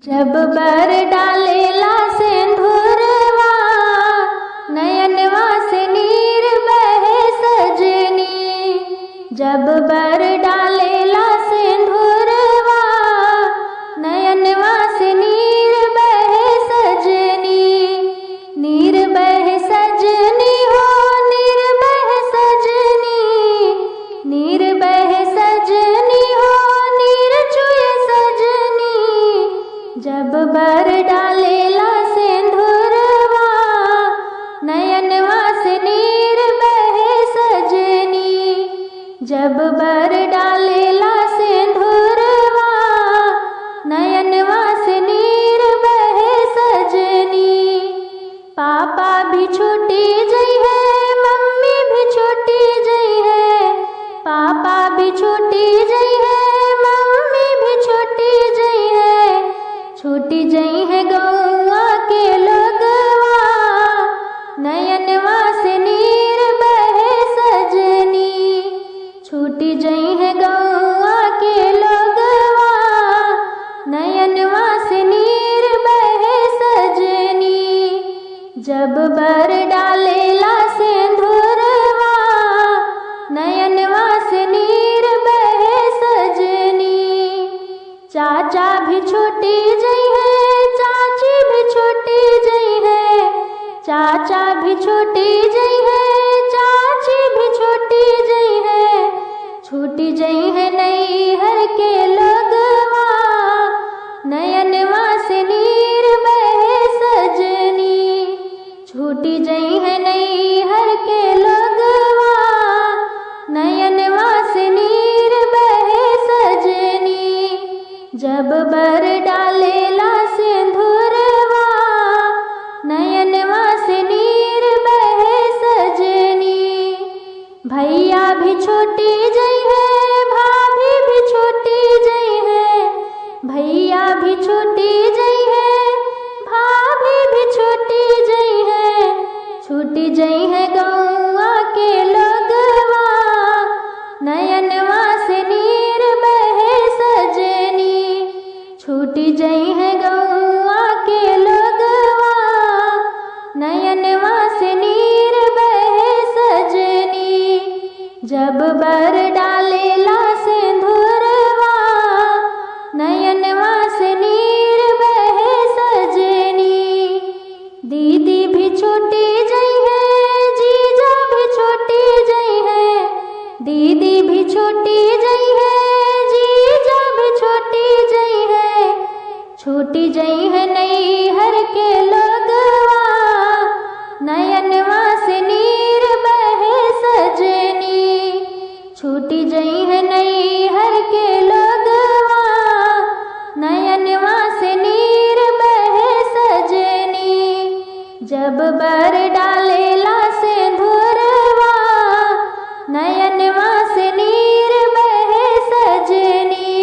जब बर डालेला सिंदूरवा नयनवा से नीर बहे सजनी। जब बर डालेला सिंदूरवा नयनवा से नीर बहे सजनी। नीर बहे सजनी हो नीर बहे सजनी। नीर बहे सजनी हो नीर चुए सजनी। जब बर डालेला सिंदूरवा नयनवा से नीर बहे सजनी। जब बर डालेला सिंदूरवा नयनवा से नीर बहे सजनी। पापा भी छूटी जई है मम्मी भी छूटी जई है। पापा भी छूटी जई है मम्मी भी छूटी जई है। छूटी जई है गौआ के लोगवा नयनवा से नीर बहे सजनी। छूटी जई है गौआ के लोगवा नयनवा से नीर बहे सजनी। जब बर डालेला सिंदूरवा नयनवा से नीर बहे सजनी। चाचा भी छूटी जई है चाची भी छूटी जई है। चाचा भी छूटी जई है चाची भी छूटी जई है। छूटी जई है नैहर के लोगवा नयनवा से नीर बहे सजनी। छूटी जई है नैहर के लोगवा नयनवा से नीर बहे सजनी। जब बर डालेला सिंदूरवा नयनवा से नीर बहे सजनी। भैया भी छूटी जई है भाभी भी छूटी जई है। भैया भी छूटी जई है भाभी भी छूटी जई है। छूटी जई है गौआ के लोगवा नयनवा से नीर बहे सजनी। छूटी जई है गौआ के लोगवा नयनवा से नीर बहे सजनी। जब बर डालेला सिंदूरवा नयनवा से नीर बहे सजनी। दीदी भी छूटी जई है जीजा भी छूटी जई है। दीदी भी छूटी जई है जीजा भी छूटी जई है। छूटी जई है नैहर के लोगवा नयनवा से नीर बहे सजनी। छूटी जई है नैहर के लोगवा नयनवा से नीर बहे सजनी। जब बर डालेला सिंदूरवा नयनवा से नीर बहे सजनी।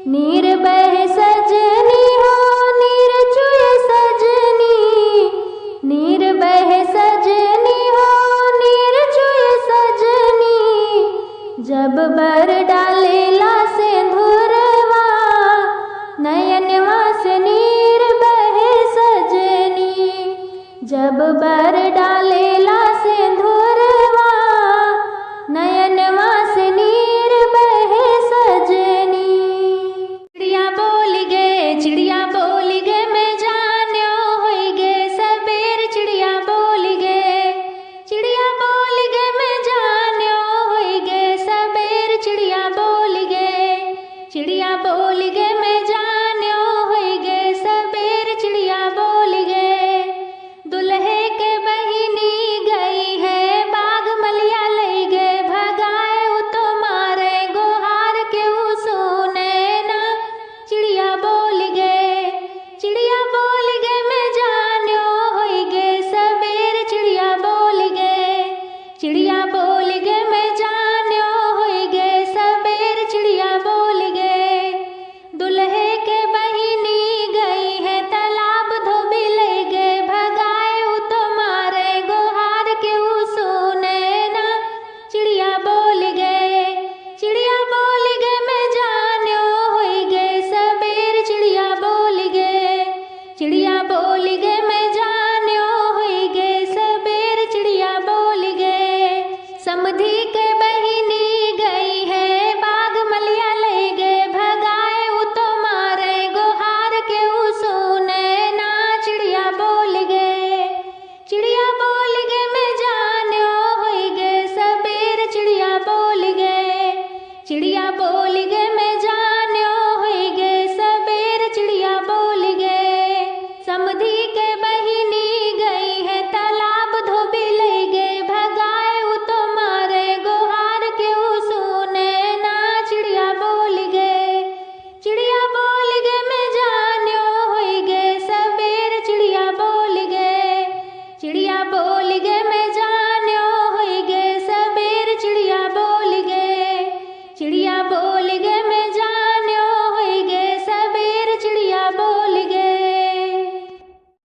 नीर बहे सजनी हो नीर चुए सजनी। नीर बहे सजनी हो नीर चुए सजनी। जब बर डालेला सिंदूरवा नयनवा से नीर बहे सजनी। जब बर डालेला सिंदूरवा नयनवा से नीर बहे सजनी। चिड़िया बोल गे मैं जान्यो होई गे सबेर। चिड़िया बोल गे मैं जान्यो होई गे सबेर। चिड़िया बोल गे मैं जान्यो होई गे सबेर। चिड़िया बोल गे दुल्हे के बहिनी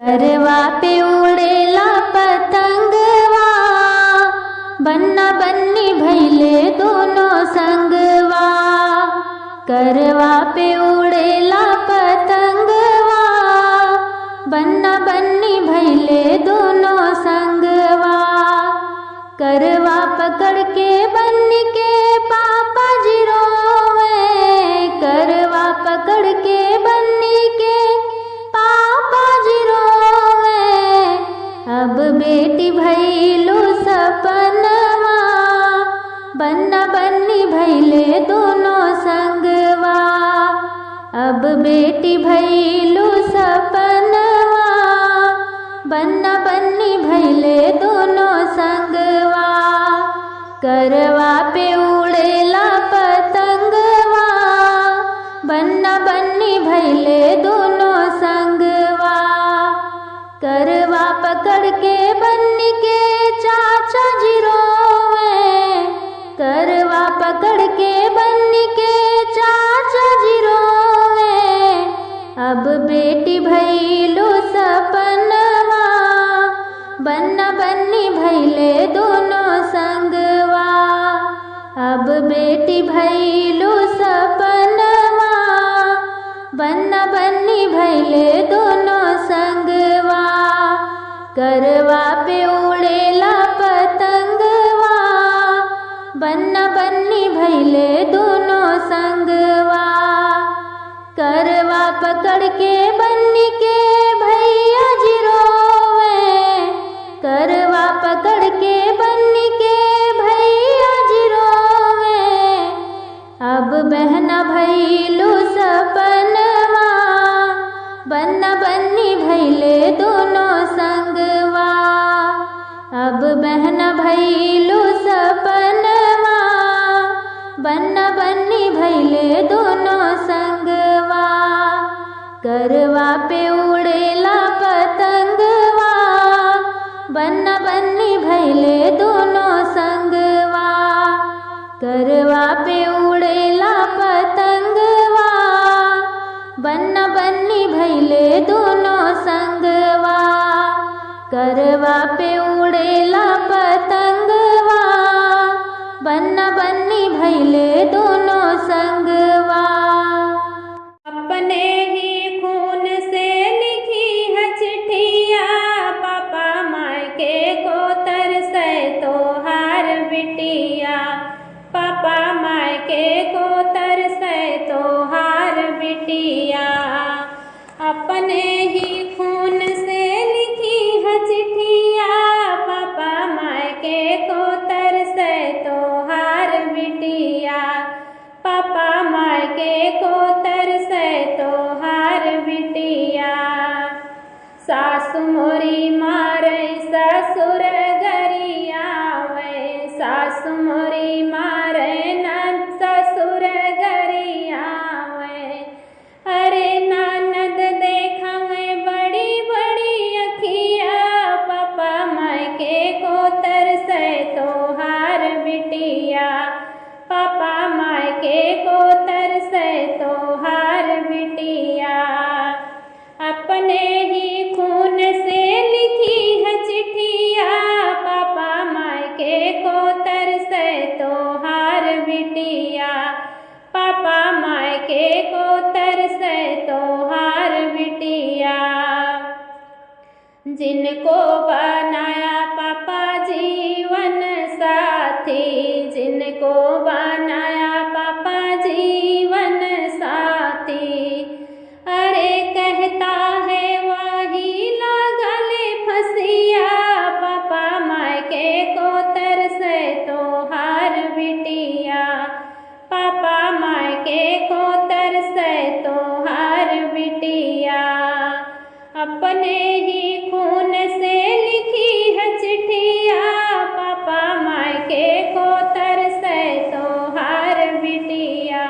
करवा पे उड़ेला पतंगवा, बन्ना बन्नी भैले दोनों संगवा। करवा पे उड़ेला पतंगवा, बन्ना बन्नी भैले दोनों संगवा। करवा पकड़ के बन्नी के पापा जी रोवे, करवा पकड़ के बन्नी के पापा जी रोवे। अब बेटी भैलू सपनवा, बन्ना बन्नी भैले दोनों संगवा। अब बेटी भैलू सपनवा, बन्ना बन्नी भैले दोनों संगवा। करवा पे उड़ेला पतंगवा, बन्ना बन्नी भैले दोनों संगवा। करवा पकड़ के बन्नी के चाचा जी रोवे, करवा पकड़ के बन्नी के चाचा जी रोवे। अब बेटी भैलू सपनवा, बन्ना बन्नी भैले दोनों संगवा। अब बेटी भैलू सपनवा, बन्ना बन्नी भैले दोनों संगवा। करवा पे उड़ेला पतंगवा, बन्ना बन्नी भैले दोनों संगवा। करवा पकड़ के बन्नी के भैया जी रोवे, करवा पकड़ के बन्नी के भैया जी रोवे। अब बहना भैलू सपनवा, बन्ना बन्नी भैले दोनों संगवा। अब बहना भैलू सपनवा, बन्ना बन्नी भैले दोनों संगवा। करवा पे उड़ेला पतंगवा, बन्ना बन्नी भैले दोनों संगवा। करवा पे उड़ेला पतंगवा, बन्ना बन्नी भैले दोनों संगवा। करवा पे उड़ेला पतंगवा, बन्ना बन्नी भैले दोनों संगवा। अपने ही खून से लिखी है चिट्ठिया, पापा मायके को तरसे तोहार बिटिया। पापा मायके को तरसे तोहार बिटिया। अपने ही खून से लिखी है चिट्ठिया, पापा मायके को तरसे तोहार बिटिया। पापा मायके को तरसे तोहार बिटिया। सासु मोरी मारे ससुर गरिया वे, सासु मोरी मारे न ससुर गरिया वे। अरे ननद देखवे बड़ी बड़ी अखिया, पापा मायके को तरसे तोहार बिटिया। पापा मायके को तरसे तोहार बिटिया। अपने ही खून से लिखी है चिट्ठिया, पापा मायके को तरसे तोहार बिटिया। पापा मायके को तरसे तोहार बिटिया। जिनको बनाया पापा जीवन साथी, जिनको बनाया पापा जीवन साथी। अरे कहता है वही लागल फसिया, पापा मायके को तरसे तोहार बिटिया। पापा मायके को तरसे तोहार बिटिया। अपने ही खून से लिखी है चिट्ठिया, पापा मायके को तरसे तोहार बिटिया।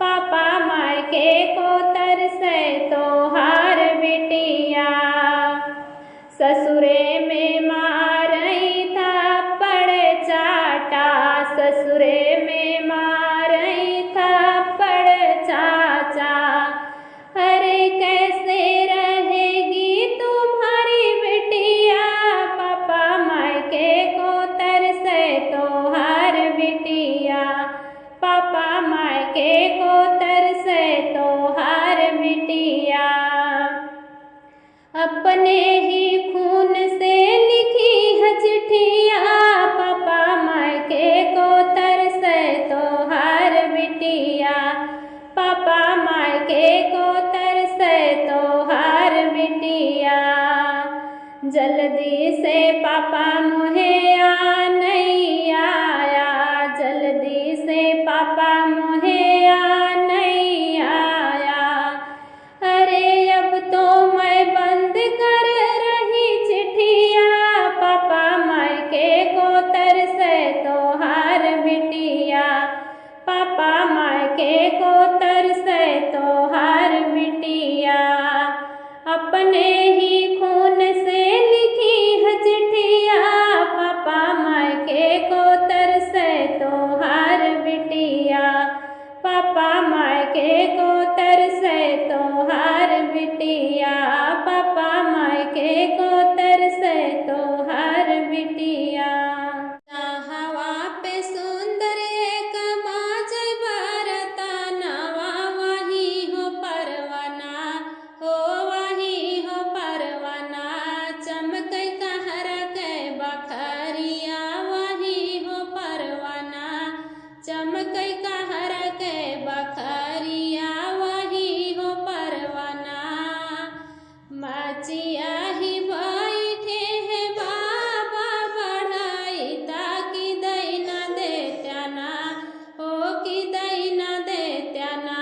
पापा मायके को तरसे तोहार बिटिया। ससुरे में मारई था पड़ चाटा, ससुरे में मारई था पड़ चाचा। अरे कैसे रहेगी तू अपने ही खून से लिखी है चिट्ठिया, पापा मायके को तरसे तोहार बिटिया, पापा मायके को तरसे तोहार बिटिया। जल्दी से पापा मुहे आ नहीं आया, जल्दी से पापा मुहे आ नहीं आया। अरे अब तो मैं बंद कर रही चिट्ठिया, पापा मायके को तरसे तोहार बिटिया, पापा मायके को तरसे तोहार बिटिया। अपने ही खून से लिखी है चिट्ठिया, पापा मायके को तरसे तोहार बिटिया, पापा मायके को तरसे तोहार बिटिया, पापा मायके को तरसे तोहार बिटिया। हवा पे सुंदर एक माजय बरतनवा, वही हो परवना, हो वही हो परवना। चमकै कहर के बखरिया, वही हो परवना, चमकै कहर के बखरिया, वही हो परवना। मचिया ही बैठे हैं बाबा बढ़ाई, ताकि दैना देत्याना, हो कि दैना देत्याना।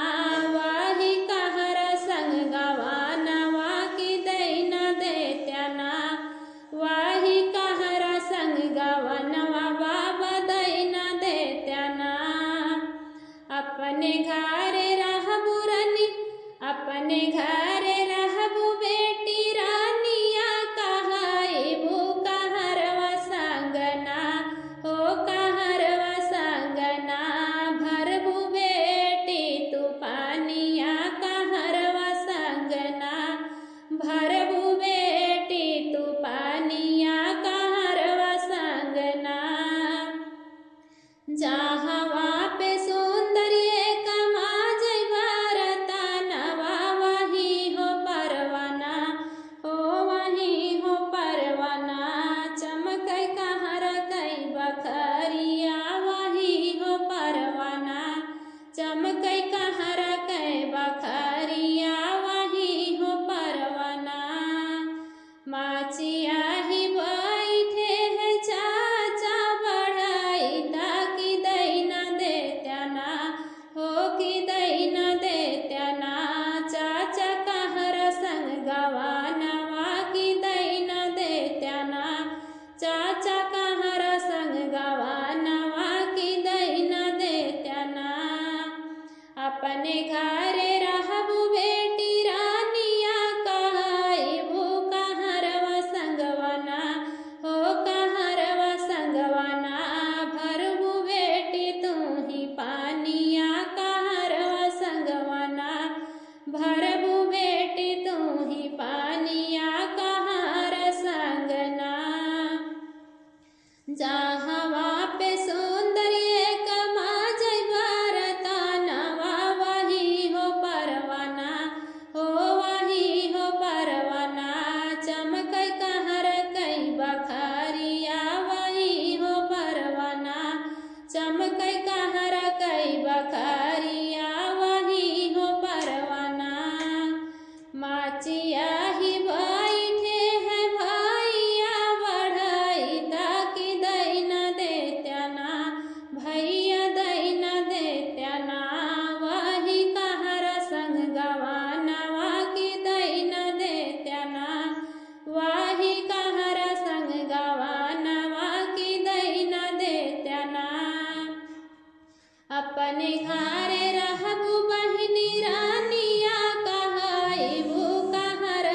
वही कहर संग गवानवा कि दैना देत्याना, वही कहर संग गवनवा बाबा दैना देत्याना। अपने घर रहबू रानी, अपने घर रहबू बेटी रानिया, कहाइबू कहरवा संगना, हो कहरवा संगना। भरबू बेटी तू पानिया, कहरवा संगना, भरबू बेटी तू पानिया, कहरवा संगना। जहवा पे सुंदर एक माजय बरतनवा, वही हो परवना, हो वही हो परवना। चमकै कहर कई बखरिया, वही हो परवना, चमकै कहर कई बखरिया, वही हो परवना। माचिया ही बैठे हैं चाचा बढ़ाई, ताकि दैना देत्याना, हो कि दैना देत्याना। चाचा कहर संग गवानवा कि दैना देत्याना, चाचा कहर संग गवानवा कि दैना देत्याना। अपने घरे रहबू बेटी रानिया, कहाइबू कहरवा संगवना, हो कहरवा संगवना। भरबू बेटी तू ही पानिया, कहरवा संगवना, भरबू बेटी तू ही पानिया, कहर संगना। जहवा पे सुंदर एक माजय बरतनवा, वही हो परवना, हो वही हो परवना। चमकै कहर कई बखरिया, वही हो परवना, चमकै कहर कई बखरिया, वही हो परवना। माचिया ही बैठे हैं भैया बढ़ाई, ताकि दैना देत्याना, भैया दैना देत्याना। वही कहर संग गवानवा कि दैना देत्याना, वही कहर संग गवानवा कि दैना देत्याना। अपने घरे रहबू बहिनी रानिया, कहाइबू कहर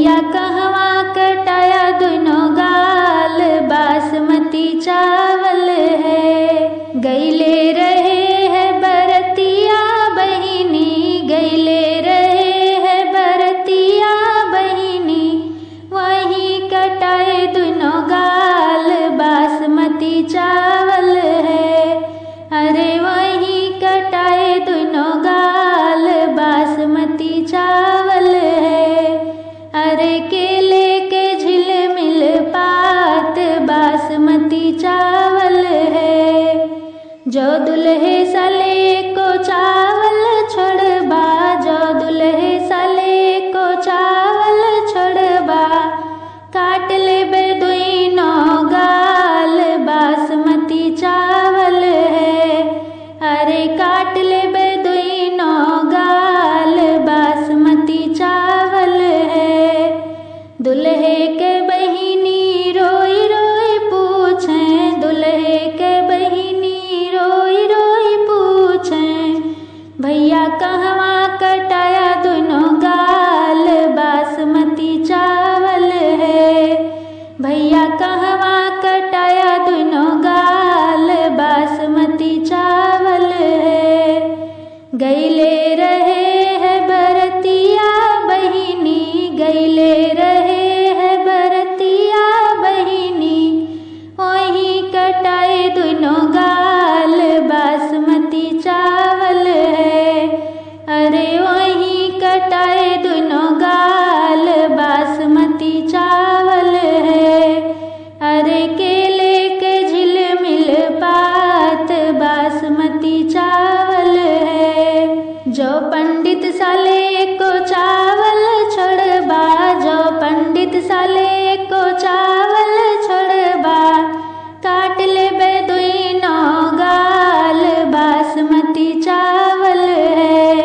भैया कहवा कटाया दुनो गाल, बासमती चावल है। गईले रहे है बरतिया बहिनी, गईले रहे है बरतिया बहिनी, वहीं कटाए दुनो गाल, बासमती चावल है। अरे वहीं कटाए दुनो गाल, बासमती चावल है। अरे केले के झिलमिल पात, बासमती चावल है। जो दुल्हे साले को चावल छोड़बा, जो दुल्हे साले को चावल छोड़बा, काट लेबे दुनो गाल, बासमती चावल है। अरे काट लेबे दुनो गाल, बासमती चावल है। दुल्हे के बहिनी रोई रोई पूछें, दुल्हे के बहिनी रोई रोई पूछें, भैया कहवा कटाया दुनो गाल, बासमती चावल है। भैया कहवा कटाया दुनो गाल, बासमती चावल है। गईले रहे है बरतिया बहिनी, गईले रहे है बरतिया बहिनी, वहीं कटाए दुनो गाल, बासमती चावल है। अरे वहीं कटाए दुनो गाल, बासमती चावल है। अरे केले के झिलमिल पात, बासमती चावल है। जो पंडित साले को चावल छोड़बा, जो पंडित साले को चावल छोड़बा, काट लेबे दुनो गाल, बासमती चावल है।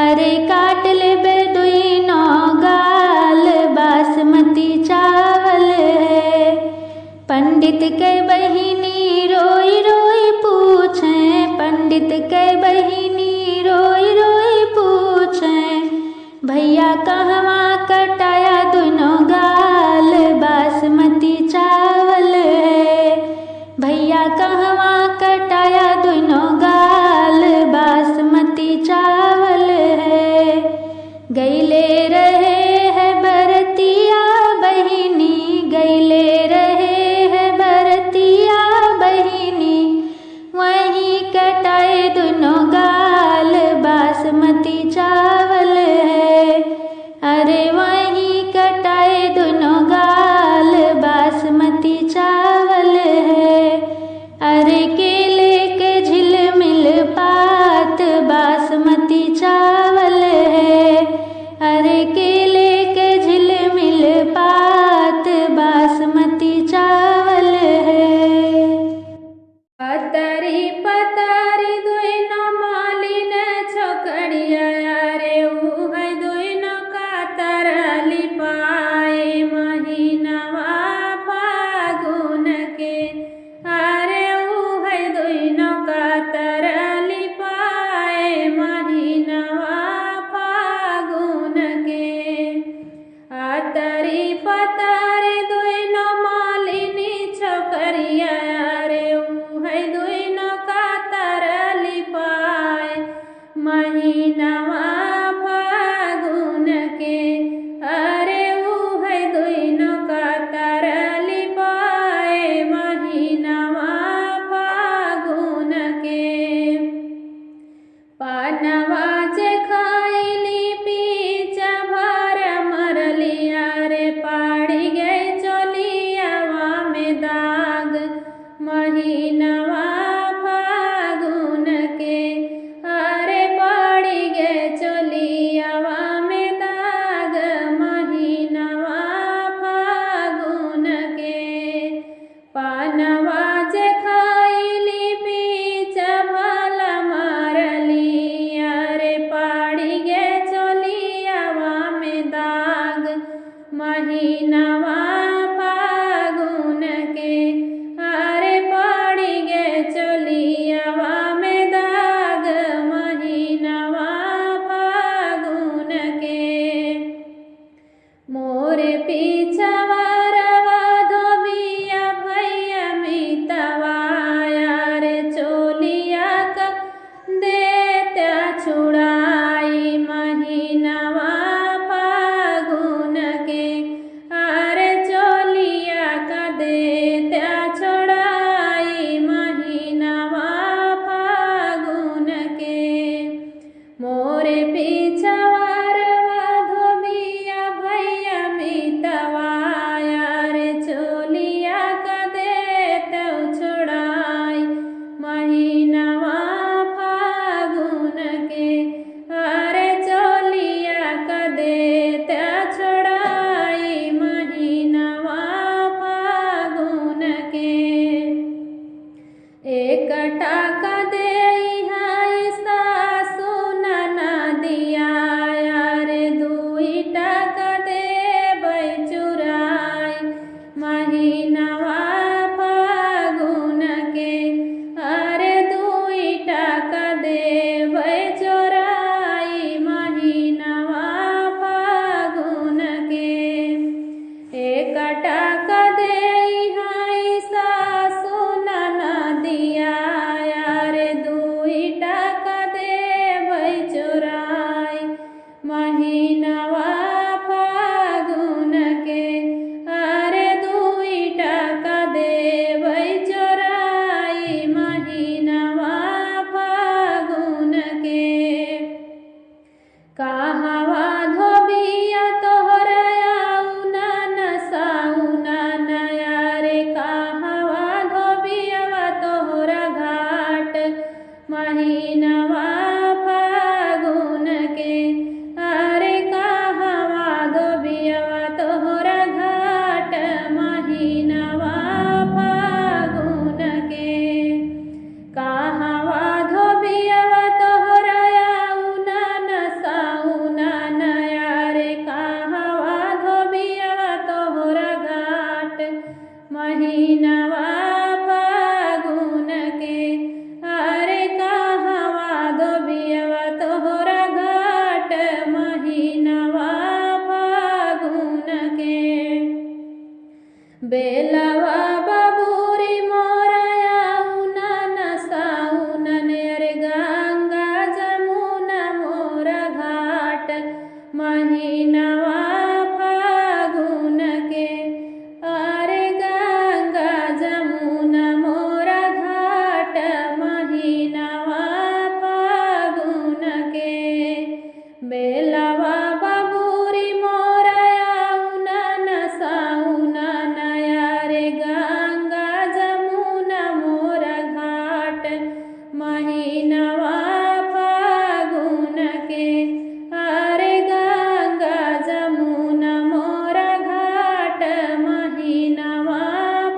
अरे काट लेबे दुनो गाल, बासमती चावल है। पंडित के बहिनी रोई रोई पूछें, पंडित के बहिनी रोई रोई पूछें, भैया कहवा कटाया दुनो गाल, बासमती चावल है। भैया कहवा कटाया दुनो गाल, बासमती चावल है। गईले रहे है बरतिया बहिनी, गईले रहे है बरतिया बहिनी, वहीं कटाए दुनो गाल, बासमती चावल है। अरे वहीं कटाए दुनो गाल, बासमती चावल है। अरे केले के झिलमिल पात, बासमती चावल है। अरे केले के झिलमिल पात, बासमती चावल है। पतरी पतरी दुनो मालिन छोकरिया, रे ऊ है दुनो कातर लिपाए, महीनवा फागुन के। अरे ऊ है दुनो कातर लिपाए, महीनवा फागुन के। आतरी पतरी दुनो मालिनी छोकरिया, रे ऊ है दुनो कातर लिपाए, महीनवा फागुन के। अरे ऊ है दुनो कातर लिपाए, महीनवा फागुन के। पानवा जे खाइली पीच भर मरलिया, रे पाड़ी गए चोलियावा में दाग, महीनवा फागुन के। अरे पाड़ी गए चोलियावा में दाग, महीनवा फागुन के। पानवा जे खाइली पीच भल मारलिया, रे पाड़ी गए चोलियावा में दाग, महीनवा फागुन के। अरे पाड़ी गए चोलियावा में दाग, महीनवा फागुन के। मोर मोरे पीछावारवा धोबिया भैया मितवाया रे चोलिया का देत्या छुड़ाई महीनवा फागुन के अरे चोलिया का देत्या छुड़ाई महीनवा फागुन के मोरे पीछावारवा धोबिया भैया मितवाया रे चोलिया का देत्या छुड़ाई महीनवा फागुन के अरे चोलिया का देत्या छुड़ाई महीनवा फागुन के एक टाका दे सासु ननदिया रे दुई टाका दे चुराई महीनवा फागुन के अरे दुई टाका दे चोराई महीनवा फागुन के एक टाका दे सासु ननदिया रे दुई टाका दे चोराई महीनवा फागुन के अरे दुई टाका दे चोराई महीनवा फागुन के कहवा धोबिया तोहरा आउन साउन नया रे कहवा धोबिया तोहरा घाट महीनवा फागुन के अरे कहवा धोबिया तोहरा घाट महीनवा फागुन के कहवा धोबिया तोहरा आउन साउन नया रे कहवा धोबिया तोहरा घाट महीनवा फागुन के अरे कहवा धोबिया तोहरा घाट महीनवा फागुन के बेलवा बाबूरी मोरया उनन साउनन रे गंगा जमुना मोरा घाट महीनवा फागुन के अरे गंगा जमुना मोरा घाट महीनवा फागुन के बेलवा बाबूरी मोरया उनन साउन नया रे गंगा जमुना मोरा घाट महीनवा फागुन के अरे गंगा जमुना मोरा घाट महीनवा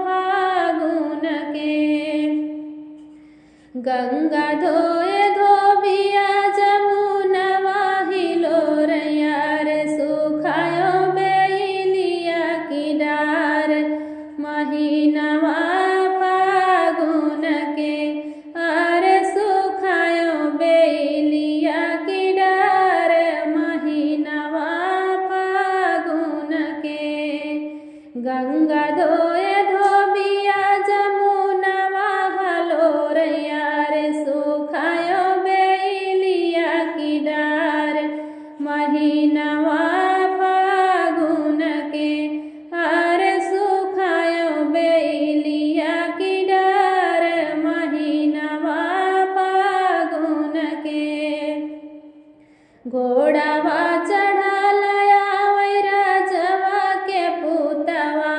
फागुन के गंगा धोए धोबिया जमुनवा हिलोरया रे सुखायो बेलिया की डार महीनवा फागुन के अरे सुखायो बेलिया की डार महीनवा फागुन के गंगा धोए धोबिया जमुनवा हलोरया रे सुखायो बेलिया की डार महीनवा फागुन के अरे सुखायो बेलिया की डार महीनवा फागुन के घोड़ावा चढ़ालया वैराजवा के पुतवा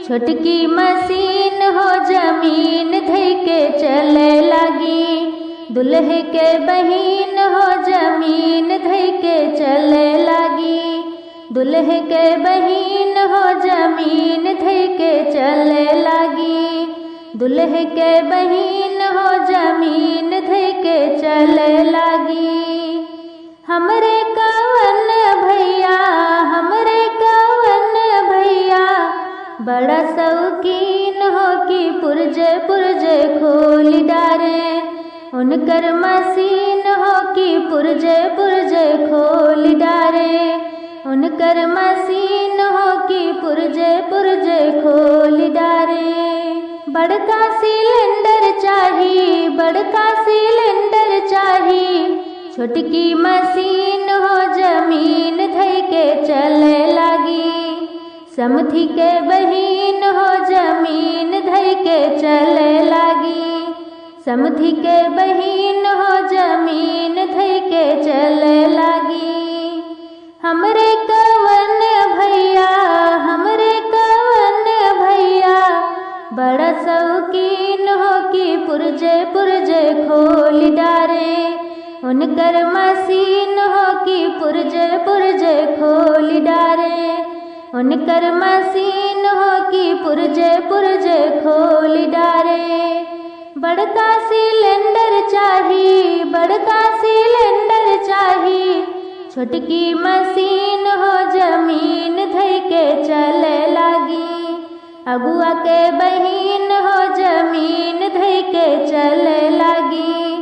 छोटकी मसीन हो जमीन धइ के चले लागी। दुल्हे के बहिन हो जमीन धइ के चले लागी। दुल्हे के बहिन हो जमीन धइ के चले लागी। दुल्हे के बहिन हो जमीन धइ के चले लागी। हमरे कवन भैया, हमरे कवन भैया, बड़ा शौकीन हो कि पुरजे पुरजे खोली डारे। उनकर मसीन हो कि पुरजे पुरजे खोली डारे। उनकर मसीन हो कि पुरजे पुरजे खोली डारे। बड़का सिलेंडर चाही, बड़का सिलेंडर चाही, छोटकी मसीन हो जमीन धइ के चले लागी। समधी के बहिन हो जमीन धइ के चले लागी। समधी के बहिन हो जमीन धइ के चले लागी। हमरे कवन भैया, हमरे कवन भैया, बड़ा शौकीन हो कि पुरजे पुरजे खोली डारे। उनकर मसीन हो कि पुरजे पुरजे खोली डारे। उनकर मसीन हो कि पुरजे पुरजे खोली डारे। बड़का सिलेंडर चाही, बड़का सिलेंडर चाही, छोटकी मसीन हो जमीन धइ के चले लागी। अगुआ के बहिन हो जमीन धइ के चले लागी।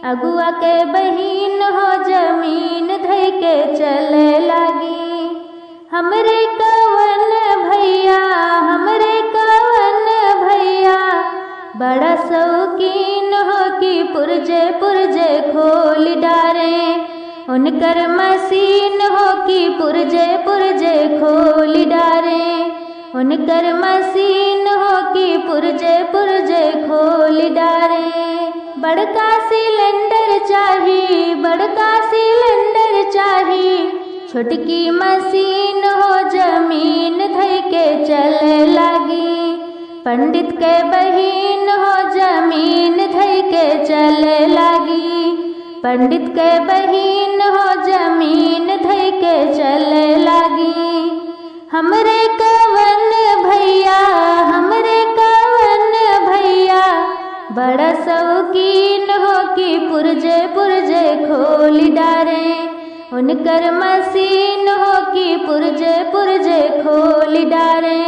अगुआ के बहिन हो जमीन धइ के चले लागी। हमरे कवन भैया, हमरे कवन भैया, बड़ा शौकीन हो कि पुरजे पुरजे खोली डारे। उनकर मसीन हो कि पुरजे पुरजे खोली डारे। उनकर मसीन हो कि पुरजे पुरजे खोली डारे। बड़का सिलेंडर चाही, बड़का सिलेंडर चाही, छोटकी मसीन हो जमीन धइ के चले लागी। पंडित के बहिन हो जमीन धइ के चले लागी। पंडित के बहिन हो जमीन धइ के चले लागी। हमरे कवन भैया, हमरे कवन भैया, बड़ा शौकीन हो कि पुरजे पुरजे खोली डारे। उनकर मसीन हो कि पुरजे पुरजे खोली डारे।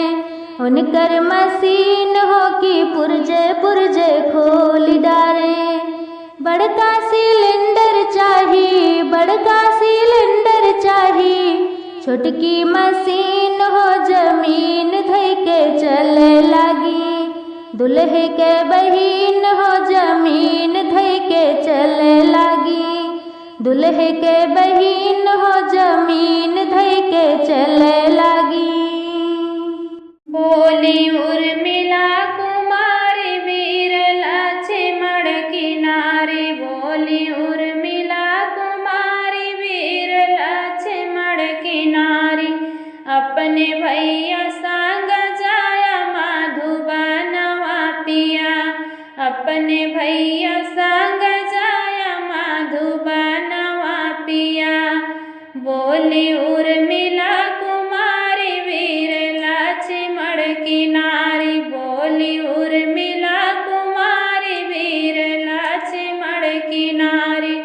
उनकर मसीन हो कि पुरजे पुरजे खोली डारे। बड़का सिलेंडर चाही, बड़का सिलेंडर चाही, छोटकी मसीन हो जमीन धइ के चले लागी। दुल्हे के बहिन हो जमीन धइ के चले लागी। दुल्हे के बहिन हो जमीन धइ के चले लागी। बोली उर्मिला कुमारी वीर लक्ष्मण की नारी। बोली उर्मिला कुमारी वीर लक्ष्मण की नारी। अपने भैया संग जाया माधुबनवा पिया। अपने भैया संग जाया माधुबनवा पिया। बोली उर्मिला कुमारी वीर लक्ष्मण की नारी। बोली उर्मिला कुमारी वीर लक्ष्मण की नारी।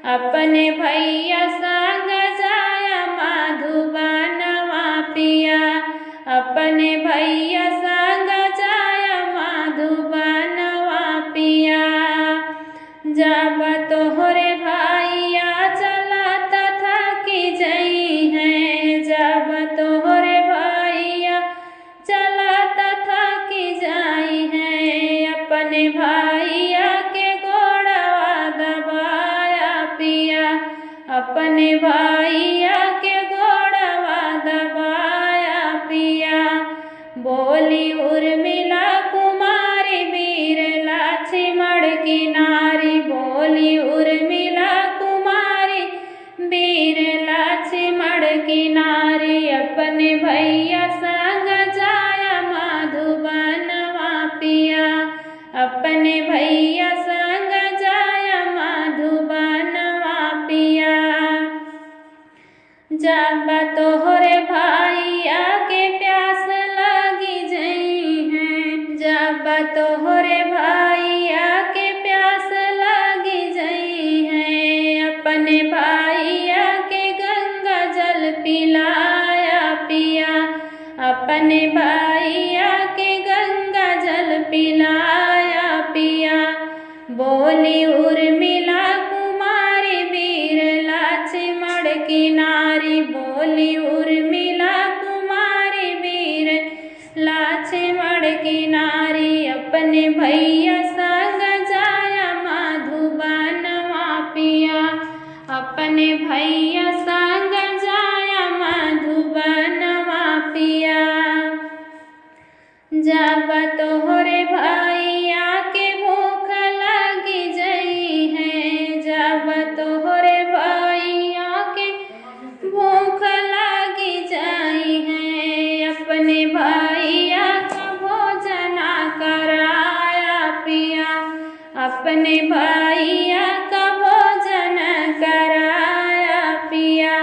अपने भैया संग जाया माधुबनवा पिया। अपने भैया संग जाया माधुबनवा पिया। जब तोहरे भैया चलत थकी जई हैं। जब तोहरे भैया चलत थकी जाई हैं। अपने भैया के गोड़वा दबाया पिया। अपने भैया के गोड़वा दबाया पिया। बोली उर्मिला कुमारी वीर लक्ष्मण की नारी। बोली उर्मिला कुमारी वीर लक्ष्मण की नारी। अपने भैया संग जाया माधु जब तोहरे भैया के प्यास लगी जई है, अपने भैया के गंगा जल पिलाया पिया, अपने भैया के गंगा जल पिलाया पिया। बोली उर्मिला कुमारी वीर लक्ष्मण की नारी, बोली उर्मिला कुमारी वीर लक्ष्मण की नारी। अपने भैया संग जाया मधुबनवा पिया, अपने भैया संग जाया मधुबनवा पिया। जब तोहरे भैया के भूख लगी जई है, जब तोहरे भैया के भूख लगी जई है, अपने भैया का भोजन कराया पिया, अपने भैया का भोजन कराया पिया।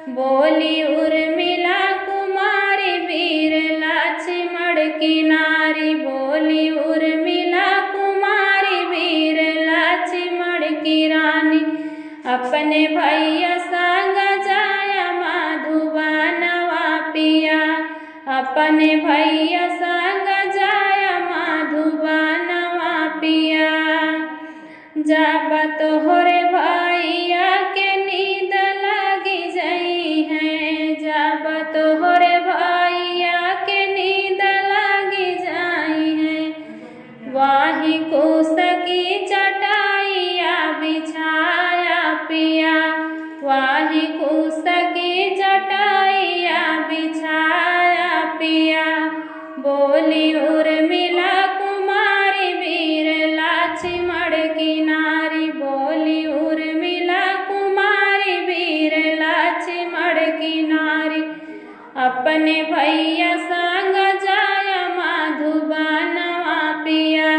बोली उर्मिला कुमारी वीर लक्ष्मण की नारी, बोली उर्मिला कुमारी वीर लक्ष्मण की रानी। अपने भैया संग जाया मधुबनवा पिया, अपने भैया संग जाया मधुबनवा पिया। जब तोहरे भैया के नींद लगी जई है, जब तोहरे भैया के नींद लगी जाई है, वाही कुश की चटाइया बिछाया पिया, वाही कुश की चटाइया बिछाया पिया। बोली उर्मिला कुमारी वीर लक्ष्मण की नारी, बोली उर्मिला कुमारी वीर लक्ष्मण की नारी। अपने भैया संग जाया मधुबनवा पिया।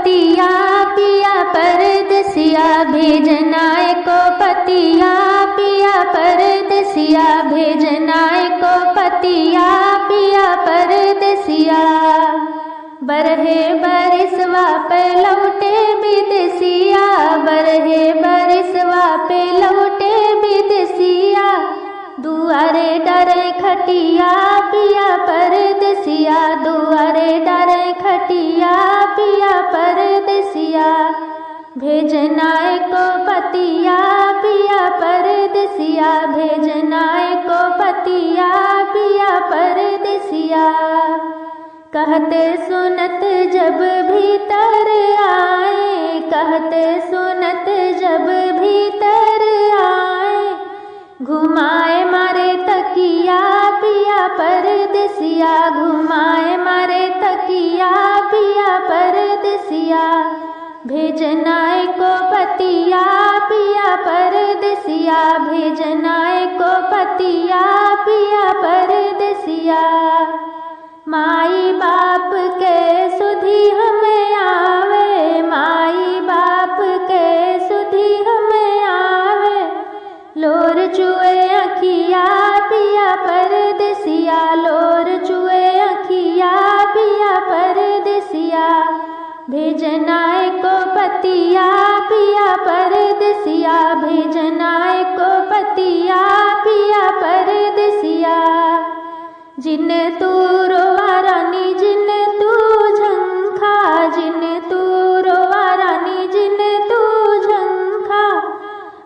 पतिया पिया परदेसिया भेजना एको पतिया पिया परदेसिया भेजना एको पतिया पिया परदेसिया। बरहे बरिसवा पे लौटे विदेसिया बरहे बरिसवा पे लौटे विदेसिया। दुआरे डरे खटिया पिया परदेसिया दुआरे डरे खटिया पिया परदेसिया। भेजना एको पतिया पिया परदेसिया भेजना एको पतिया पिया परदेसिया। कहते सुनत जब भीतर आए कहते सुनत जब भीतर आए। घुमाए मारे तकिया पिया परदेसिया घुमाए मारे तकिया पिया परदेसिया। भेजना एको पतिया पिया परदेसिया भेजना एको पतिया पिया परदेसिया। माई बाप के सुधी हमें आवे माई बाप के सुधी हमें आवे। लोर चुए अखिया पिया परदेसिया लोर चुए अखिया पिया परदेसिया। भेजना एको पतिया पिया परदेसिया भेजना एको पतिया पिया परदेसिया। जिन तू रोवा रानी जिन तू झंखा जिन तू रोवा रानी जिन तू झंखा।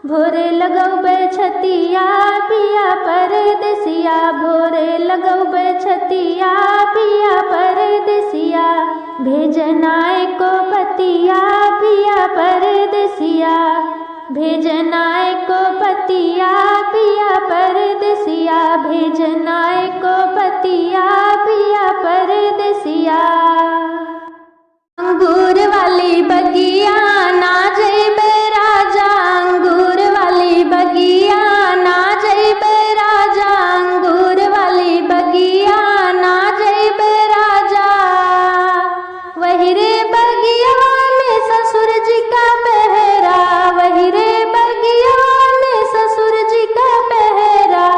भोरे लगौबे छतिया पिया परदेसिया भोरे लगौबे छतिया पिया परदेसिया। भेजना एको पतिया पिया परदेसिया भेजना एको पतिया पिया परदेसिया भेजना एको पतिया पिया परदेसिया। अंगूर वाली बगिया ना जइबे राजा अंगूर वाली बगिया ना जइबे राजा अंगूर वाली बगिया ना जइबे राजा। वही रे बगिया में ससुर जी का पहरा वही रे बगिया में ससुर जी का पहरा।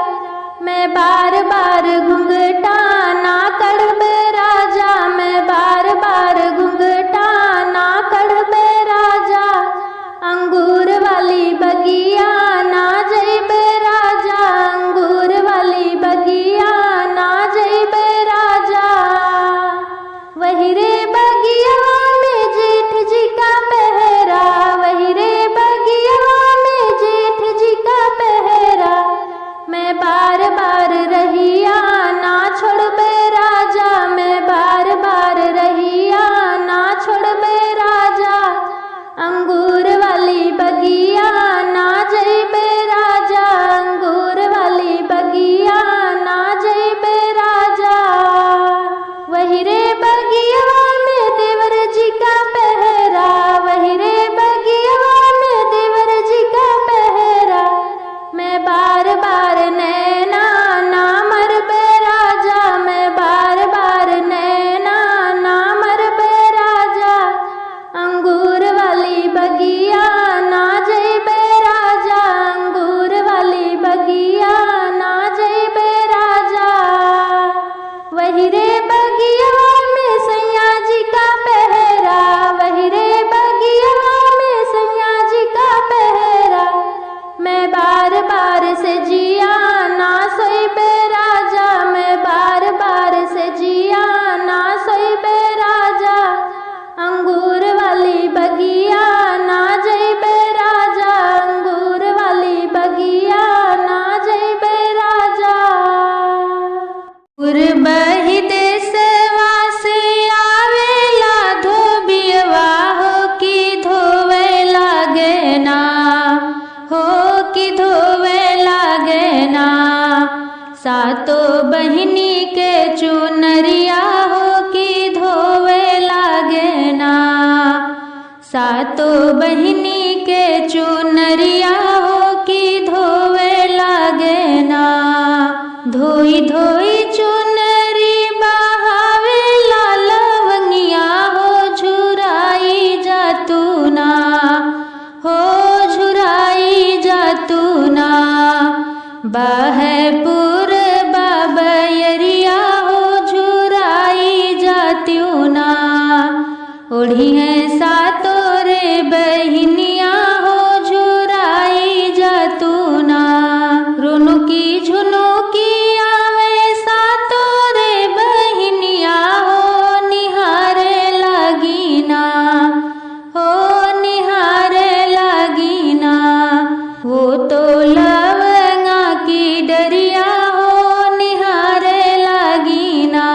मैं बार बार घुंघटा ना करबे राजा मैं बार बार घुंघटा ना करबे राजा। अंगूर वाली बगिया ना जइबे राजा अंगूर वाली बगिया ना जइबे राजा। वही रे बगिया में जेठ जी का पहरा वही रे बगिया में जेठ जी का पहरा। मैं बार बार रहिया ना छोड़बे राजा मैं बार बार रहिया ना छोड़बे राजा। अंगूर वाली बगिया ना जइबे राजा अंगूर वाली बगिया ना जइबे राजा। वही रे बगिया में देवर जी का पहरा वही रे बगिया में देवर जी का पहरा। मैं बार बार नैना ना मरबे राजा मैं बार बार नैना ना मरबे राजा। अंगूर वाली बगिया ना जइबे राजा अंगूर वाली बगिया ना जइबे राजा। वही रे बगिया में सैया जी का पहरा वही रे बगिया में सैया जी का पहरा। मैं बार बार से जिया ना सोइबे राजा मैं बार बार से जिया ना सोइबे राजा। अंगूर वाली बगिया ना जइबे राजा अंगूर वाली बगिया ना जइबे राजा। बही देशवा से आवेला धोबियवा हो कि धोवे लागे ना हो कि धोवे लागे ना। सातो बहिनी के चुनरिया हो कि धोवे लागे ना। सातो बहिनी के चुनरिया हो कि धोवे लागे ना। धोई धोई चुनरी बहावे लवंगिया हो झुराई बाहपुर बाबयरिया हो झुराई जात्यो ना, ओढ़ी है सातो रे बहिनिया हो झुराई जातू ना। रुनुकी झुनुकी आवे सातो रे बहिनिया हो निहारे लागी ना, हो निहारे लागी ना। वो तो लवंगा की डरिया हो निहारे लागी ना,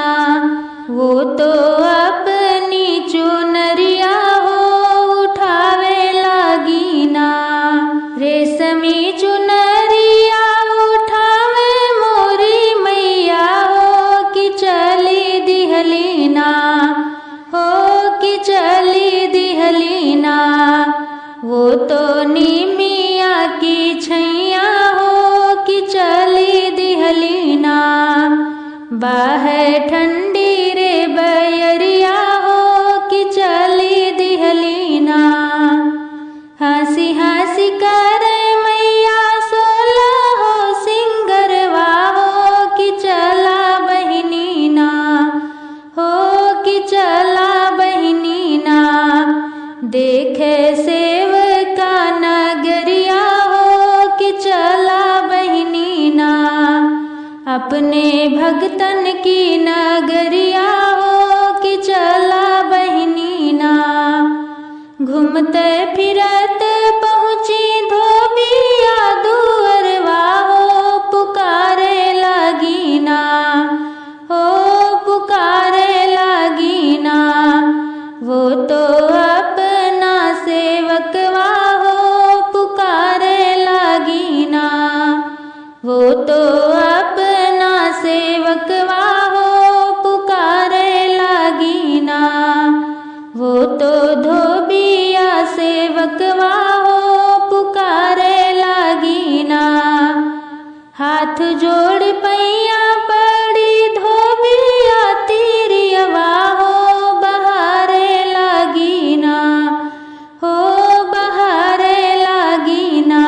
वो तो अपनी चुनरिया हो उठावे लागी ना। रेशमी चुनरिया उठावे मोरी मैया हो कि चली दिहली ना, हो कि चली दिहली ना। वो तो निमिया की छैया हो कि चली दिहली ना। बाहर ठंडी रे बयरिया हो कि चली दिहली ना। हंसी हंसी करे मैया सोला हो सिंगरवा हो कि चला बहिनी ना, हो कि चला बहिनी ना। देखे सेवका नगरिया हो कि चला बहिनी ना। अपने भगतन की नगरिया हो कि चला बहिनी ना। घूमते फिरत पहुँची धोबिया दुअरवा हो पुकारे लागी ना, हो पुकारे लागी ना। वो तो अपना सेवकवा हो पुकारे लागी ना, वो तो अपना सेवकवा हो पुकारे लागी ना। वो तो धोबिया सेवकवा हो पुकारे लागी ना। हाथ जोड़ पैया पड़ी धोबिया तिरियवा हो बहारे लागी ना, हो बहारे लागी ना।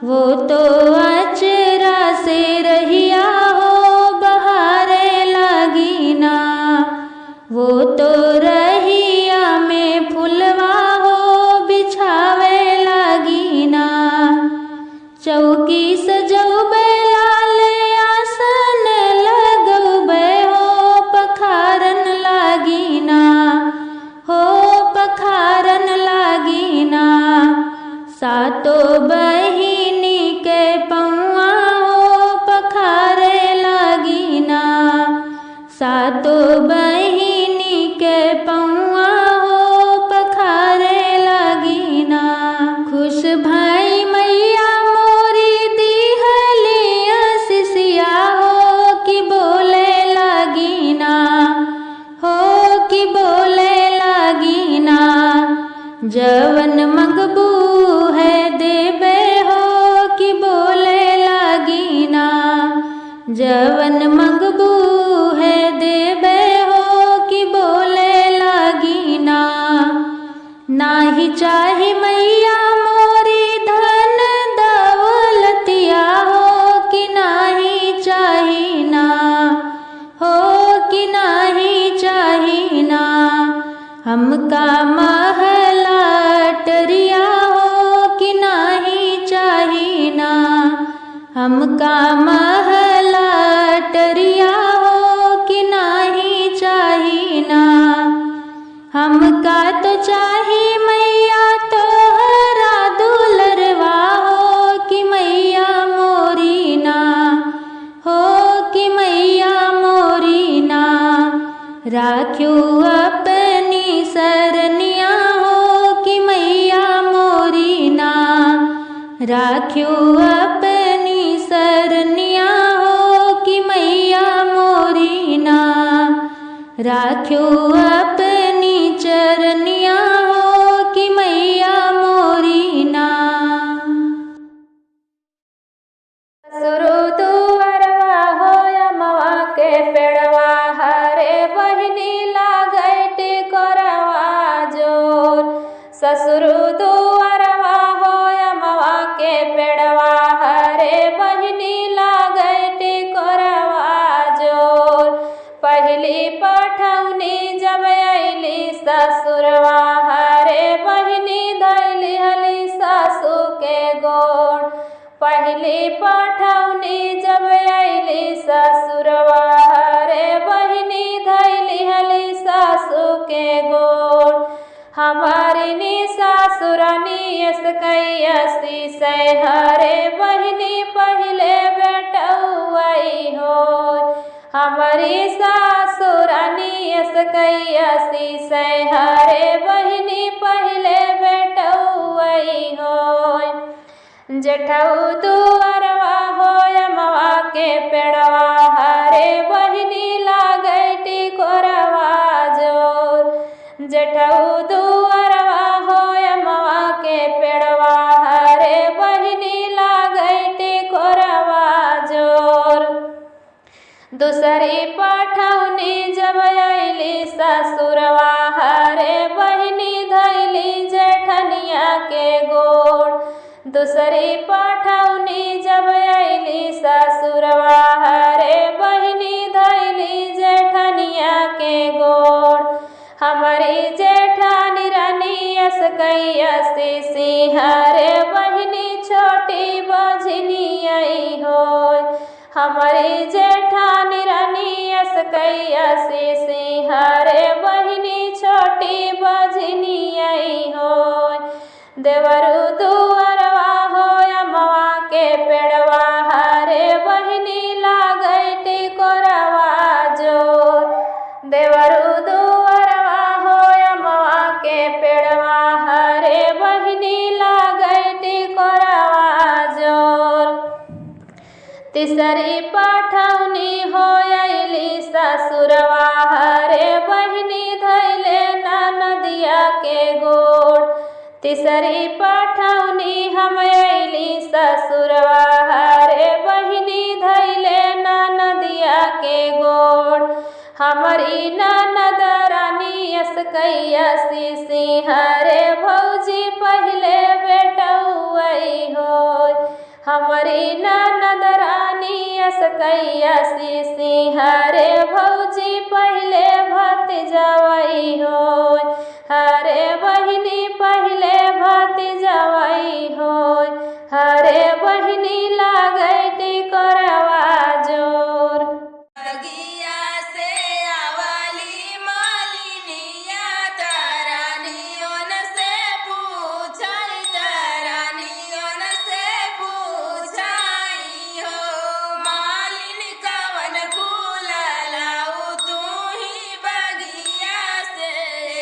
वो तो अचरा से रहिया हो बहारे लागी ना। वो तो रहिया में फुलवा हो बिछावे लागी ना। चौकी सजौबे लाल आसन लगौबे हो पखारन लागी ना, हो पखारन लागी ना। सातो बहिनी के पौआ हो पखारे लागी ना। सातो बहिनी के पौआ हो पखारे लागी ना। खुश भाई मैया मोरी दिहली आशीषिया हो कि बोले लागी ना, हो कि बोले लागी ना। जवन मगबू है देबे हो कि बोले लागी ना। जवन मगबू है देबे हो कि बोले लागी ना। नाही चाही मैया मोरी धन दौलतिया हो कि नाही चाही ना, हो कि नाही चाही ना। हमका महला टरिया हो कि नाही चाही ना। हमका महला टरिया हो कि नाही चाही ना। हमका तो चाही मैया तोहरा दुलरवा हो कि मैया मोरी ना, हो कि मैया मोरी ना। राख्यू अपनी सरनिया हो कि मैया मोरी ना। राख्यू अपनी सरनिया हो कि मैया मोरी ना। राख्यू अपनी चरनिया हो कि मैया मोरी ना। ससुरु दुअरवा हो अमवा के पेड़वा हरे बहिनी लागैट करवा जोर। ससुरु दुअरवा हो अमवा के पेड़वा हरे बहिनी के गोड़। हमारी नी सासुरानी यस कैसी हरे बहिनी पहले बेटौई हो। हमारी सासुरानी यस कैसी हरे बहिनी पहले बेटौई हो। जेठऊ दुअरवा हो अमवा के पेड़वा हरे बहिनी लागैटी कोरवा जोर। जेठऊ दुअरवा हो अमवा के पेड़वा हरे बहिनी लागैटी कोरवा जोर। दूसरी पठौनी जब अइली ससुरवा हरे बहिनी धैली जेठनिया के गोड़। दूसरी पठौनी जब अइली ससुरवा हरे बहिनी धैली जेठनिया के गोड़। हमारी जेठानी रानी यस कैसी हरे बहिनी छोटी बझनी आई हो। हमारी जेठानी रानी यस कैसी हरे बहिनी छोटी बझनी आई हो। देवरु दुअरवा हो अमवा के पेड़वा हरे बहिनी लागैटी कोरवा जोर। देवरु दुअरवा हो अमवा के पेड़वा हरे बहिनी लागैटी कोरवा जोर। तीसरी पठौनी हो अइली ससुरवा हरे बहिनी धैले ननदिया के गोड़। तीसरी पठौनी हम अइली ससुरवा हरे बहिनी धैले ननदिया के गोड़। हमारी ननद रानी यस कैसी हरे भौजी पहले बेटौई हो। हमारी ननद रानी यस कैसी हरे भौजी पहले भतीजवई हो। हरे बहिनी पहले भतीजवई हो। हरे बहिनी लागैटी कोरवा जोर। बगिया से आवली मालिनिया तरानियों से पूछाई तरानियों से पूछाई हो। मालिन कवन फूल लाऊ तू ही बगिया से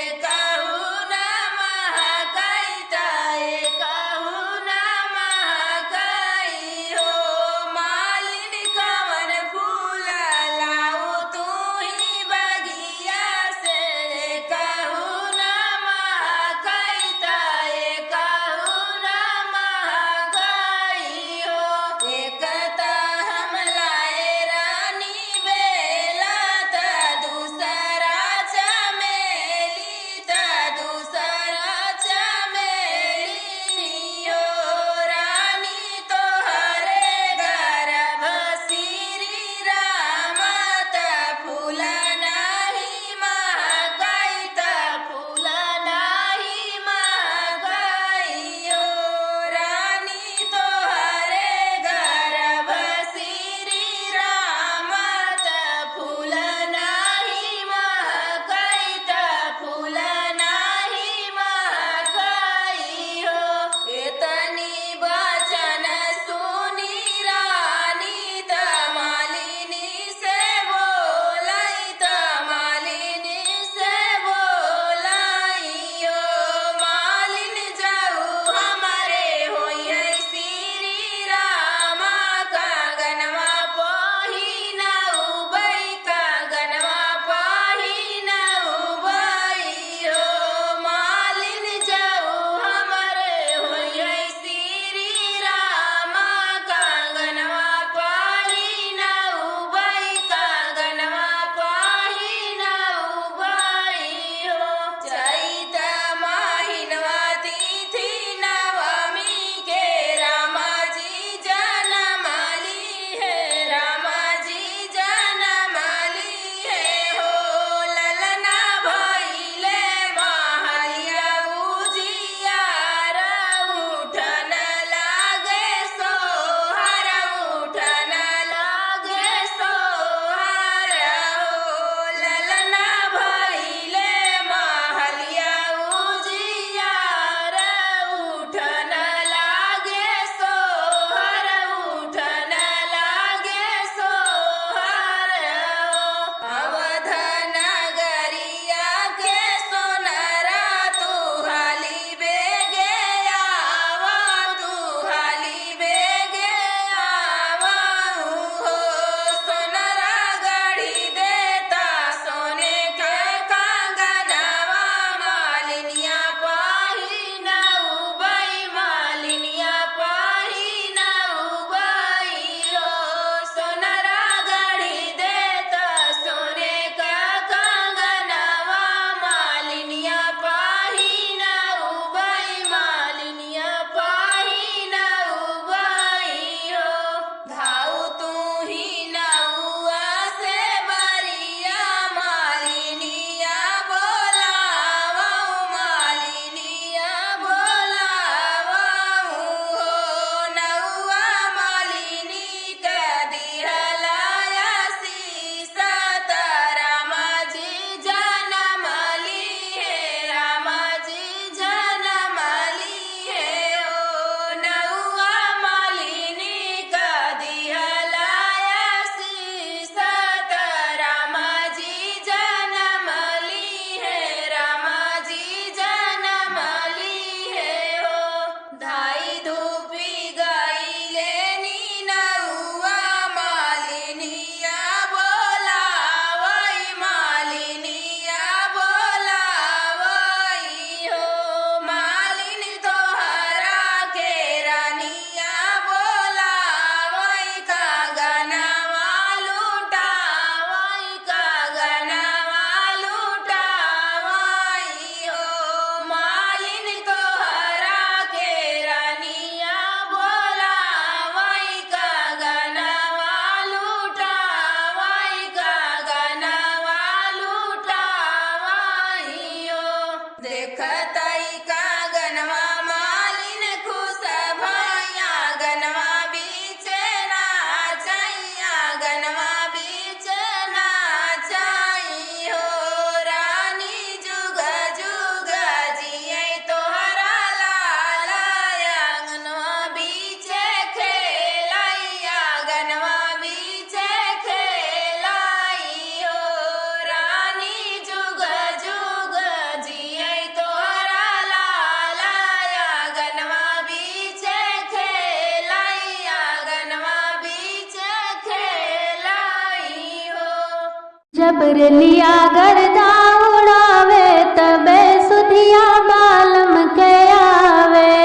जब लिया गर्दा उड़ावे तबे सुधिया बालम के आवे।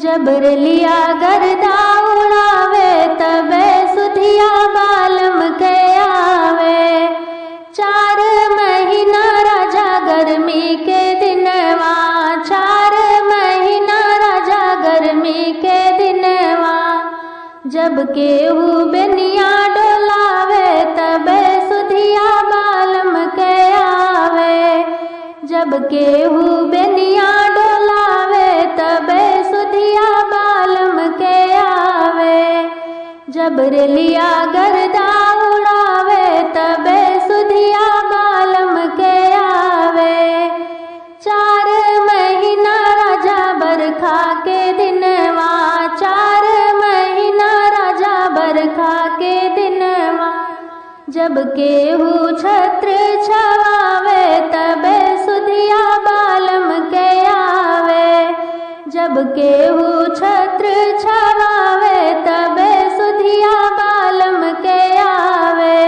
जब लिया गर्दा उड़ावे तबे सुधिया बालम के आवे। 4 महीना राजा गर्मी के दिनवा, 4 महीना राजा गर्मी के दिनवा। जब केहू बेनिया डोलावे तबे सुधिया बालम के आवे। जब केहू बेनिया डोलावे तबे सुधिया बालम के आवे। जब लिया गर्दा उड़ावे तबे सुधिया बालम के आवे। 4 महीना राजा बरखा के दिनवा, 4 महीना राजा बरखा के दिनवा। जब केहू छत्र छवावे तबे सुधिया बालम के आवे। जब केहू छत्र छवावे तबे सुधिया बालम के आवे।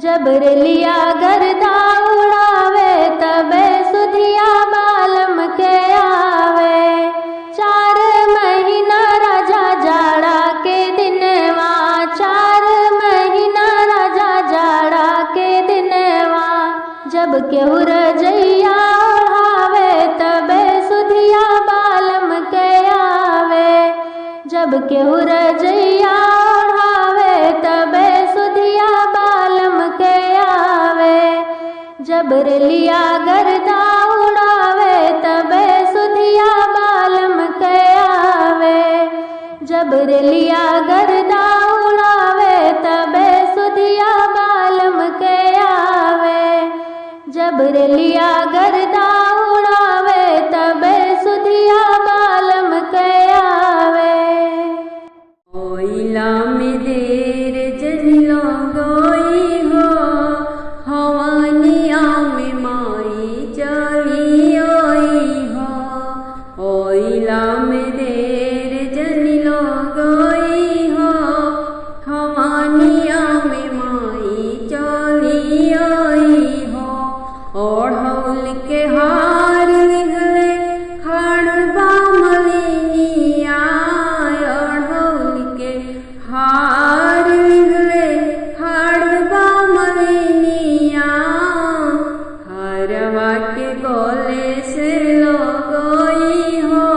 जब लिया गर्दा उड़ावे तबे सुधिया बालम के आवे। 4 महीना राजा जाड़ा के दिनवा, 4 महीना राजा जाड़ा के दिनवा। जब केहू रजैया ओढ़ावे तबे सुधिया बालम के आवे। जब केहू रजैया ओढ़ावे तबे सुधिया बालम के आवे। जब लिया गर्दा उड़ावे तबे सुधिया बालम के आवे। जब लिया गर्दा उड़ावे तबे सुधिया बालम के आवे। जब लिया गर्दा उड़ावे तबे सुधिया बालम के आवे। कोयला में देर जन लगई हो, हवनिया में माई चली आई हो। कोयला में देर जन लगई हो, हवनिया में माई चली आई हो। ओढ़ौल के हार लिहले खड़बा मलिनिया, ओढ़ौल के हार लिहले खड़बा मलिनिया। हरवा के गले से लगई हो,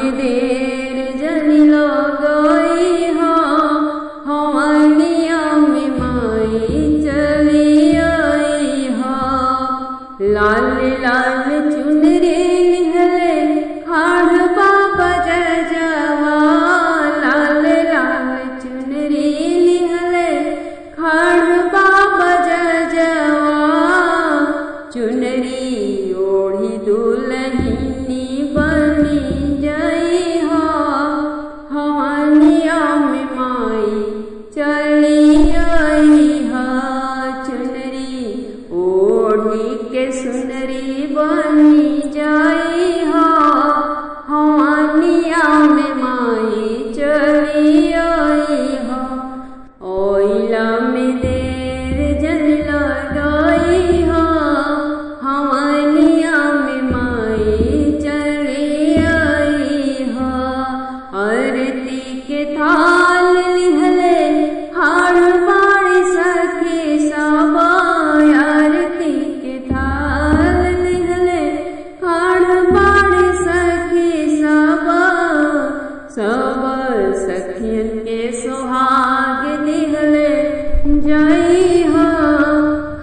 में देर जन लगई हो, हवनिया में माई चली आई हो। लाल लाल चुनरी लिहले खाड़ बाबा जजवा, लाल लाल चुनरी लिहले खाड़ बाबा जजवा। चुनरी ओढ़ी दुल्हनी बनी जई हो, हवनिया में माई चली आई हो। चुनरी ओढ़ी के सुनरी बनी जाई हो, हवनिया में माई चली आई हो। ओइला में देर जन लगई हो, हवनिया में माई चली आई हो। आरती के थाल लिहले हाड़ बाड़ी सखी सब, आरती के थाल लिहले हाड़ बाड़ी सखी सब। सब सखियन के सुहाग दिहले जई हो,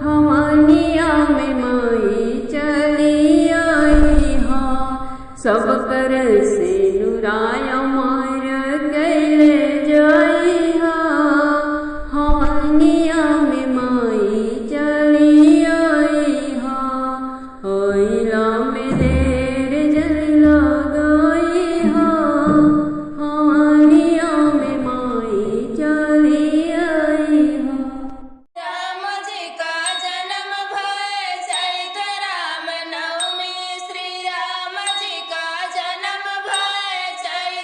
हवनिया में माई चली आई हो। सब कर से नुराय मार गैले जई हो, हवनिया में माई चली आई हो। ओइला में देर जन लगई हो, हवनिया में माई चली आई हो। राम जी का जन्म भय चैत राम नवमी, श्री राम जी का जन्म भय चैत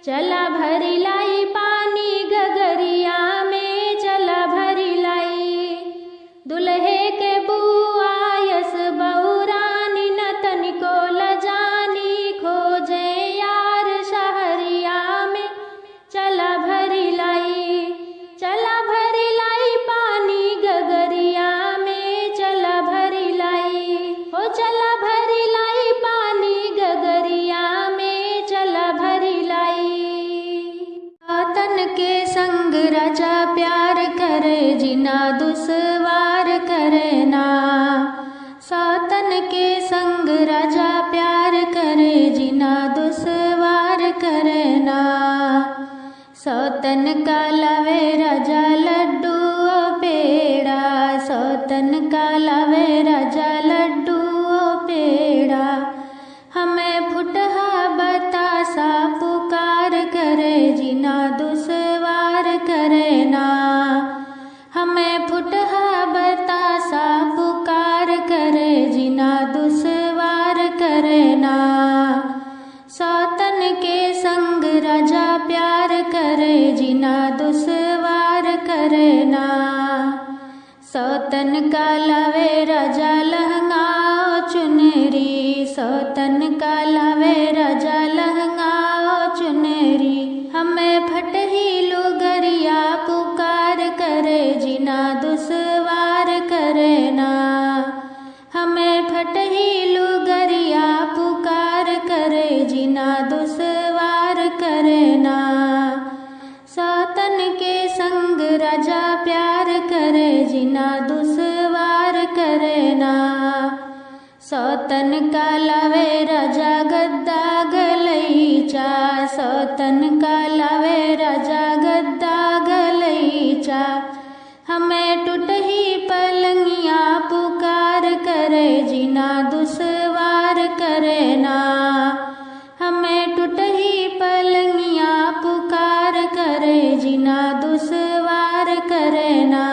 चला भरी लाई पानी गगरिया में, चला भरी लाई। दुल्हे के बुआ यस बहुरानी न तनिको लजानी, खोजे यार शहरिया में, चला भरी लाई। चला भरी लाई पानी गगरिया में, चला भरी लाई। हो चला भरी लाई पानी गगरिया में, चला भरी लाई। तन के संग राजा प्यार करे, जिना दुश्वार करे ना। सातन के संग राजा प्यार करे, जिना दुश्वार करे ना। सौतन का लावे राजा लड्डू पेड़ा, सौतन का लावे राजा लड्डू पेड़ा। हमें फुटहा बतासा पुकार करे, जिना दुश्वार करे ना। हमें फुटहा बतासा पुकार करे, जिना दुश्वार करे ना। सौतन के संग राजा प्यार करे, जिना दुश्वार करे ना। सौतन का लावे राजा लहंगा चुनरी, सौतन का लावे राजा लहंगा चुनरी। हमें फटही लुगरिया पुकार करे, जिना दुश्वार करे ना। हमें फटही लुगरिया पुकार करे, जिना दुश्वार करे ना। सौतन के संग राजा प्यार करे, जिना दुश्वार करे ना। सौतन का लावे राजा गद्दा गलईचा, सौतन का लावे राजा गद्दा गलईचा। हमें टूटही पलंगिया पुकार करे, जिना दुश्वार करे ना। हमें टूटही पलंगिया पुकार करे, जिना दुश्वार करे ना।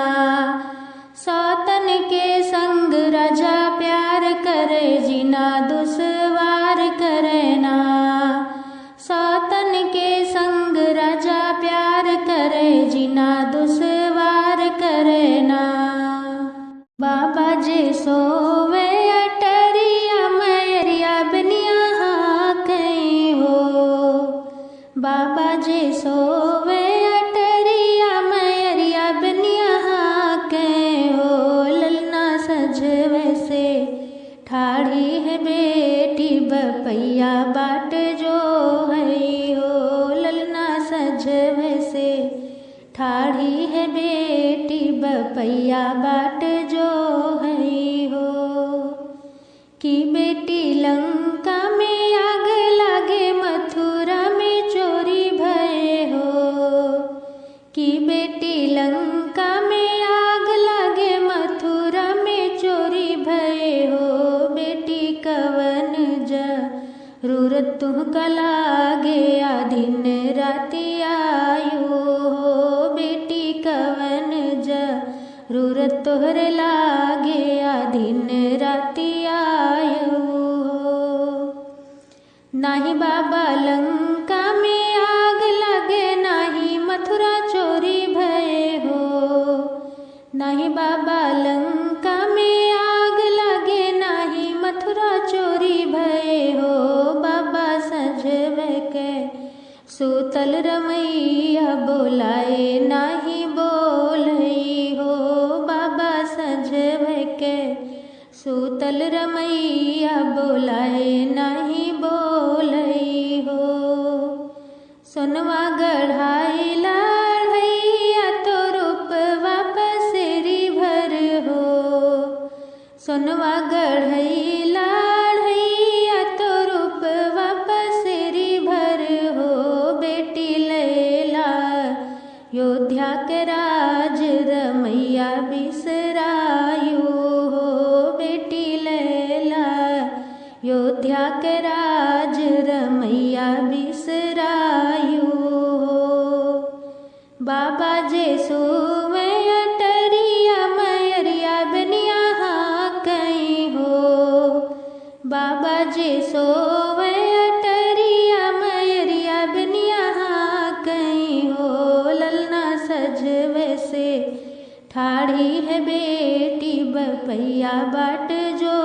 सौतन के संग राजा प्यार करे, जिना दुश्वार करे ना। सौतन के संग राजा प्यार करे, जिना दुश्वार करे ना। बाबा जी सोवे अटरिया मैरिया बनिया कहीं हो। बाबा जी सोवे अटरिया मैरिया बनिया कहीं हो। ललना सजवे से ठाड़ी है बेटी बपैया बाट जो है हो। ललना सजवे से ठाड़ी है बेटी बपैया बाट जो है हो। कि बेटी लंका में आग लागे, मथुरा में चोरी भये हो। कि बेटी लंका में आग लागे, मथुरा में चोरी भये हो। बेटी कवन जरूरत तुहका लागे, आधिन राति आयो हो। बेटी कवन जरूरत तोहरे लागे, आधिन राति आयो हो। नाही बाबा लंका में आग लगे, नाही मथुरा चोरी भये हो। नाही बाबा लंका में आग लगे, नाही मथुरा चोरी भये हो। बाबा सजवे के सूतल रमैया बोलाए, नाही बोलई हो। बाबा सजवे के सूतल रमैया बोलाए, नाही बोलई हो। सोनवा गढ़ाई लाढ़ैया तो रूप वापस री भर हो। सोनवा गढ़ई लाढ़ैया तो रूप वापस री भर हो। बेटी लैला योध्या के राज रमैया बिसरायु हो। बेटी लैला योध्या के राज रमैया बिसरायु हो। बाबा जेसु में अटरिया मैरिया बनिया कहीं हो। बाबा जेसु में अटरिया मैरिया बनिया ठाड़ी है बेटी बपैया बाट जो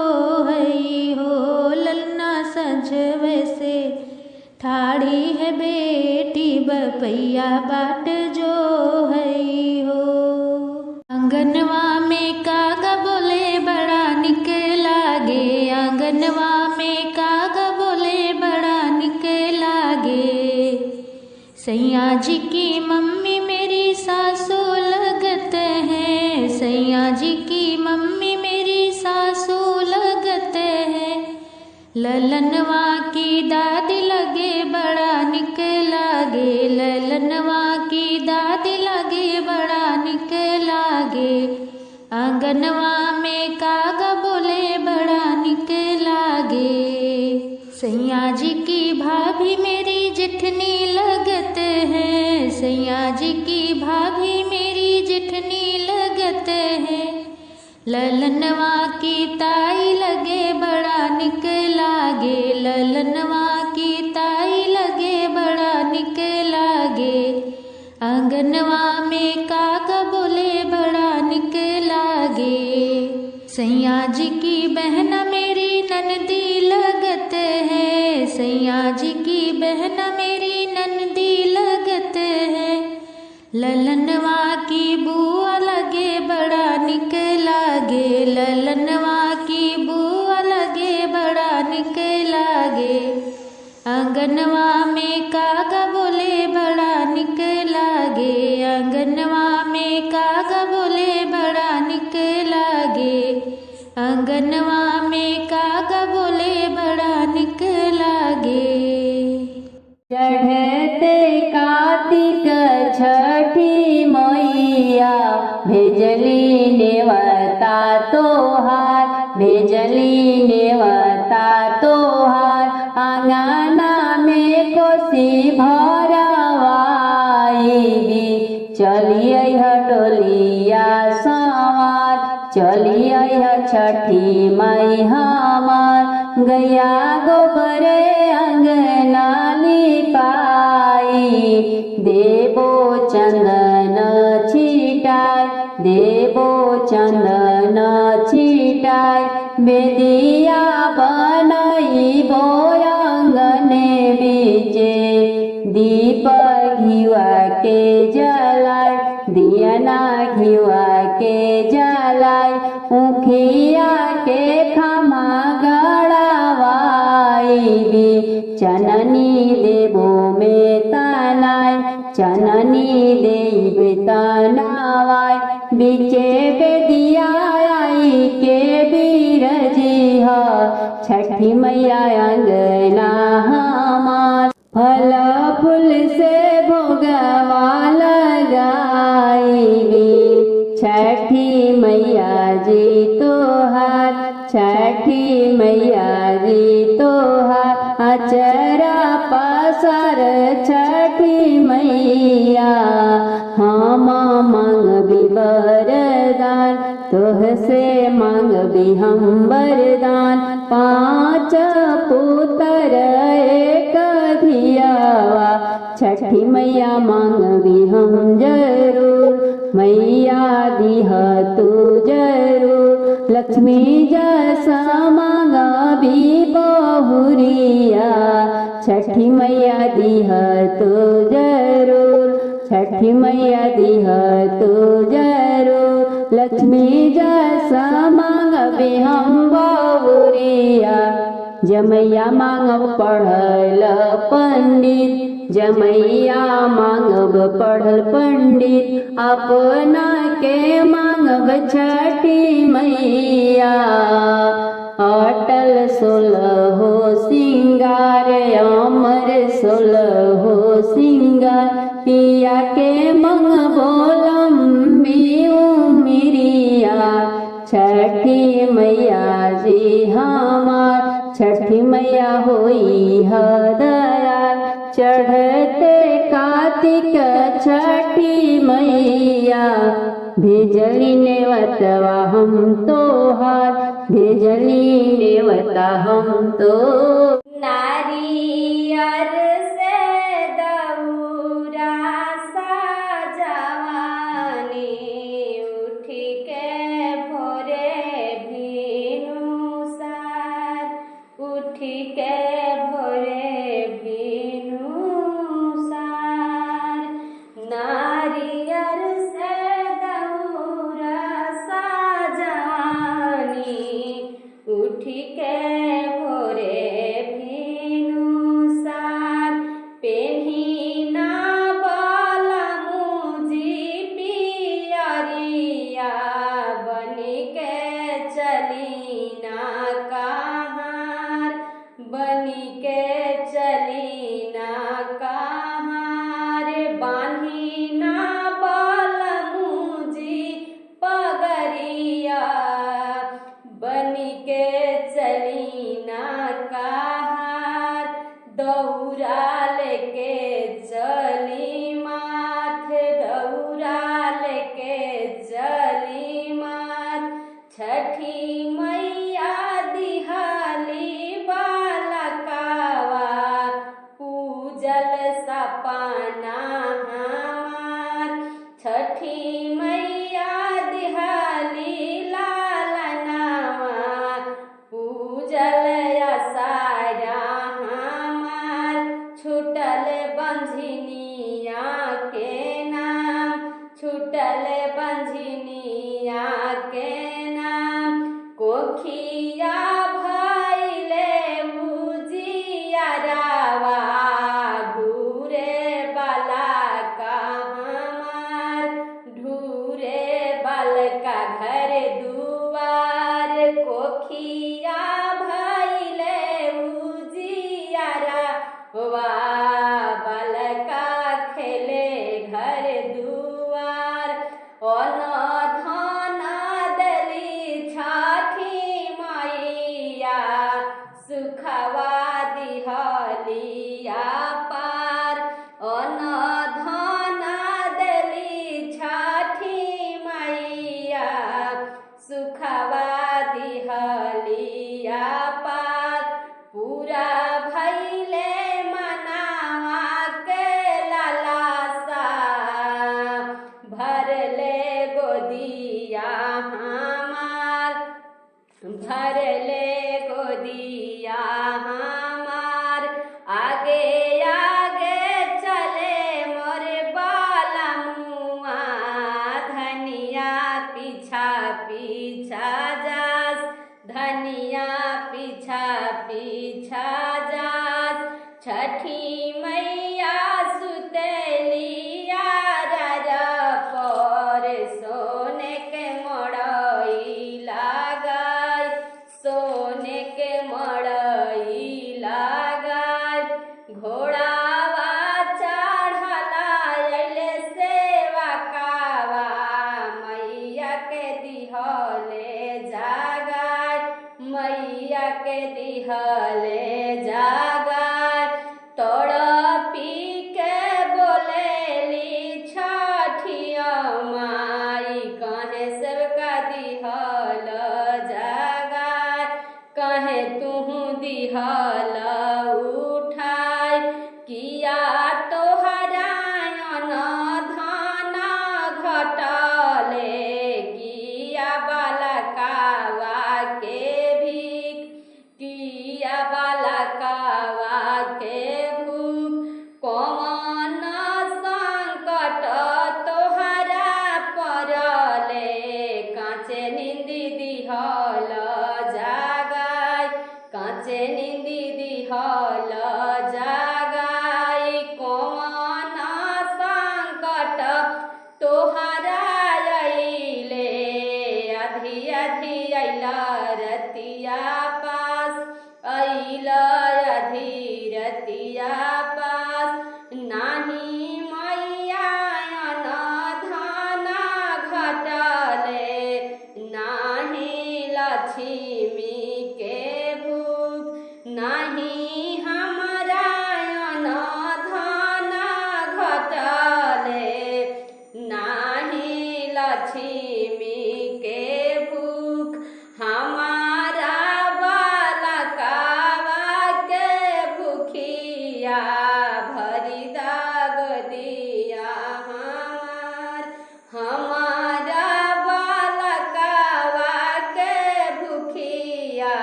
हई हो ललना सजवे से। ठाड़ी है बेटी बपैया बाट जो हई हो। आंगनवा में कागा बोले बड़ा निक लागे, आंगनवा में कागा बोले बड़ा निक लागे। सैया जी की मम्मी मेरी सासू लगत है, सैया जी की मम्मी मेरी सासू लगत है। ललनवा की दादी लगे बड़ा निक लागे, ललनवा की दादी लगे बड़ा निक लागे। आंगनवा में कागा बोले बड़ा निक लागे। सैया जी की भाभी मेरी जिठनी लगत है, सैया जी की भाभी मेरी जिठनी लगत है। ललनवा की ताई लगे बड़ा निक लागे, ललनवा की ताई लगे बड़ा निक लागे। आंगनवा में कागा बोले बड़ा निक लागे। सैया जी की बहन मेरी ननदी लगत है, सैया जी की बहन मेरी ननदी लगत है। ललनवा की बुआ लगे बड़ा निक लागे, ललनवा की बुआ लगे बड़ा निक लागे। आंगनवा में कागा बोले बड़ा निक लागे, आंगनवा में कागा बोले बड़ा निक लागे। आंगनवा में कागा बोले बड़ा निक लागे। चढ़ते कार्तिक छठी मैया भेजली नेवता तोहार, भेजली नेवता तोहार। आंगना में कोसी भरवाई चलिए डोलिया सवार, चलिए छठी माई हमार। गैया गोबरे अंगना लिपाई, देवो चंदन छिटाय, देवो चंदन छिटाय। बेदिया बनइबो अंगने बीचे, दीप घिवा के जलाय, दियना घिवा के जलाय। उखिया के खमा गड़ावाई, चननी देवो में तनाय, चननी देव तनावाय। बीचे बेदिया आई के बीरजी ह, छठी मैया अंगना हमार। फल फूल से भोगवा लगाई, छठी मैया जी तोहार, छठी मैया जी तोहार। अचरा पसार छठी मैया, हम मांगबी वरदान, तोह से मांगबी हम वरदान। 5 पुत्र एक धियावा, छठी मैया मांगबी हम जरूर। मैया दिह तू जरूर, लक्ष्मी जैसा मांगबी बहुरिया। छठी मैया दिह तू जरूर, छठी मैया दिह तू जरूर। लक्ष्मी जैसा मांगबी हम बहुरिया। जमैया मांगब पढ़ल पंडित, जमैया मांगब पढ़ल पंडित। अपना के मांगब छठी मैया, अटल 16 सिंगार, अमर 16 सिंगार। पिया के मंगबो लंबी उमिरिया, छठी मैया जी हमार। छठी मैया होई ह दयाल, चढ़ते कार्तिक छठी मैया। भेजली नेवतवा हम तोहार, भेजली नेवता हम तो। नारियर से दौरा सजवानी, छठी मैया दिहाली लालनावा पूजल सारा हमार छूटल बंझनिया के नाम छूटल बंझनिया के नाम कोखिया भइले उजियारावा ढूरे बाला का हमार ढूरे बाल का घर दुआर कोखिया भइले उजियारावा बाल का खेले घर दुआर अन धन दली छठी मैया सुखवा दिहलिया पार अन धन दली छठी मैया सुखवा दिहलिया पार पूरा भैले मनावा के लालासा भरले गोदिया हमार भरले गोदिया हमार आगे आगे चले मोर बाला मुआ धनिया पीछा पीछा जास धनिया पीछा पीछा जास छठी मैया सुतलिया पर सोने के मड़ई लगाई सोने के मड़ई लगाई घोड़ावा चढ़ला अइले सेवा कावा मैया के दिहले जागाय मैया के दिहले जागाय तड़पी के बोलेली छठिया माई कहे सबका दिहल जागाय कहे तुहू दिहल उठाय किया तोहरा धन घटले किया बालकावा के भीख किया बालकावा के भूख कौन संकट तोहरा परले कांचे निंदी दिहल जागाय कांचे निंदी दिहल जागाय कौन संकट तोहरा अइले आधी आधी अइल रतिया पास अइल आधी रतिया पास नाही मैया धन घटले नाही लक्ष्मी के भूख नाही हमरा धन घटले नाही लक्ष्मी के भूख हमारा बालकावा के भूखिया भरी दाग दिया हमारा बालकावा के भूखिया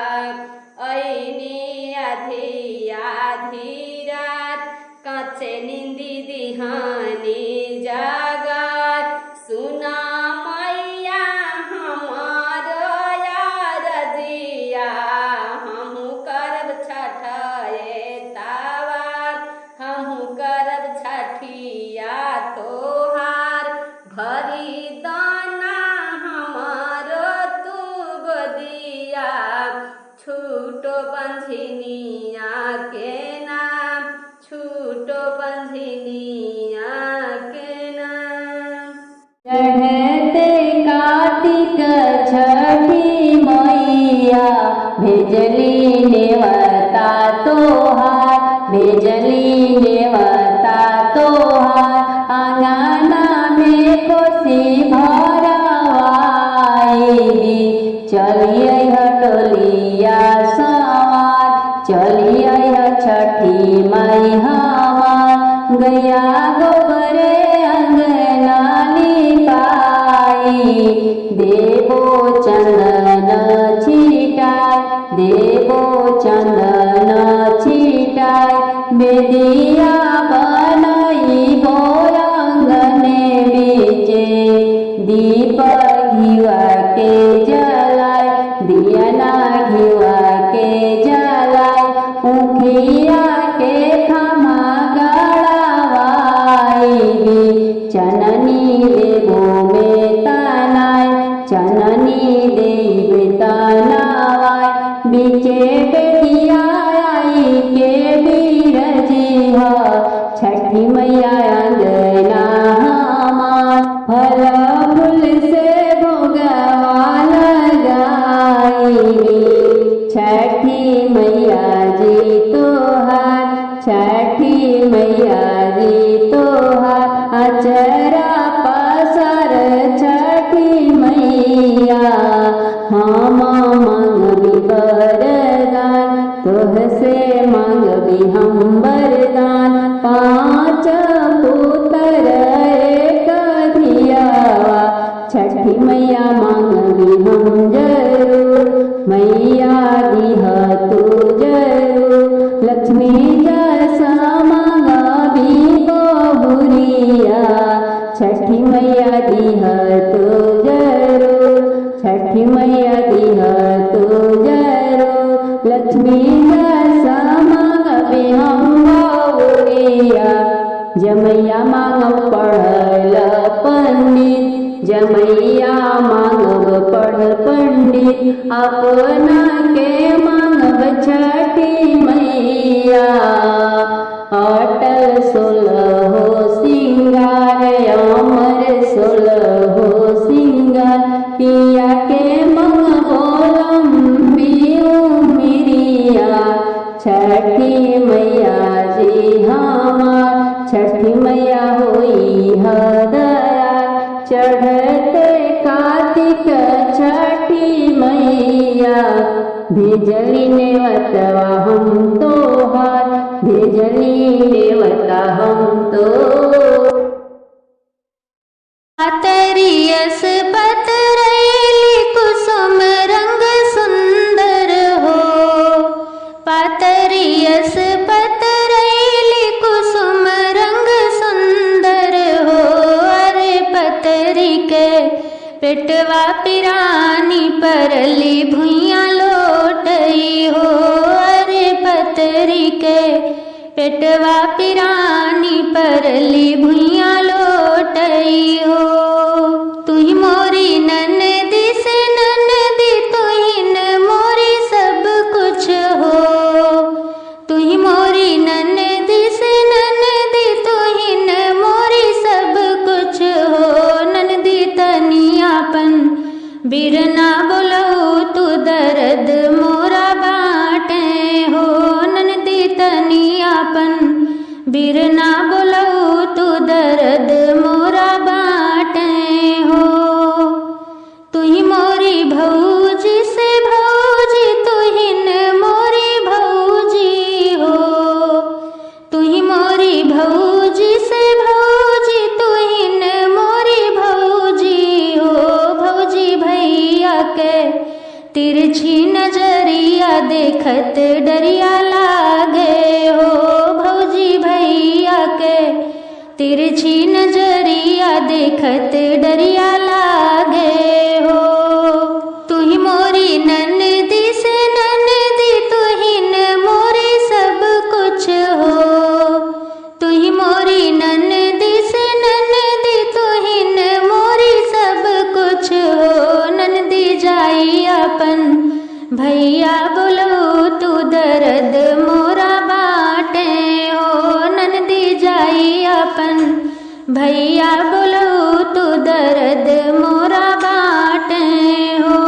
ऐनी आधी आधी रात कांचे निंदी दिहानी जागाय सुना मैया हमार यार जिया हमहू करब छठे तावार हमहू करब छठिया तोहार भरी दाना हमार तू गोदिया छूटो बंझनिया के नाम छूटो बंझनिया के नाम चढ़ते कार्तिक छठी मैया भेजली नेवता तोहार भेजली नेवता तोहार आंगना में कोसी भरवाई चलिए टोलिया सवार चलिए छठी माई हमार गैया गोबरे अंगना लिपा छठी मैया दीह तो जरूर, छठी मैया दीह तो जरूर। लक्ष्मी दशा मांगबे हम बाबूरिया, जमैया मांगब पढ़ल पंडित, जमैया मांगब पढ़ल पंडित। अपना के मांगब छठी मैया, अटल 16 सिंगार, अमर 16 सिंगार। पिया के मंगबो लंबी उमरिया, छठी मैया जी हमार, छठी मैया होई हदया। चढ़ते कार्तिक छठी मैया, भेजली नेवतवा हम तोहार, भेजली नेवता हम तो। पातरियस पतरैली कुसुम रंग सुंदर हो, पातरियस पतरैली कुसुम रंग सुंदर हो। अरे पतरी के पेटवा पिरानी परली भुइया लोटई हो, अरे पतरी के पेटवा पिरानी परली भुइया लोटई हो। तुही मोरी ननदी से ननदी, तुहिन मोरी सब कुछ हो, तुही मोरी ननदी से ननदी, तुहिन मोरी सब कुछ हो। ननदी तनियापन बिरना बोलऊ, तू दर्द मोरा बाटे हो। ननदी तनियापन बिरना बोलऊ, तू दर्द मोरा बाटे हो। तुही मोरी भौजी से भौजी, तुहिन मोरी भौजी हो, तुही मोरी भौजी से भौजी, तुहिन मोरी भौजी हो। भौजी भैया के तिरछी नजरिया देखत डरिया लागे हो, भौजी भैया के तिरछी नजरिया देखत डरिया लागे हो। तुही मोरी ननदी से ननदी, तुहिन मोरी सब कुछ हो, तुही मोरी ननदी से ननदी, तुहिन मोरी सब कुछ हो। ननदी जाई अपन भैया बोलो, तू दर्द मोरा बाटे हो। ननदी जाई अपन भैया बोलो, तू दर्द मोरा बाटे हो।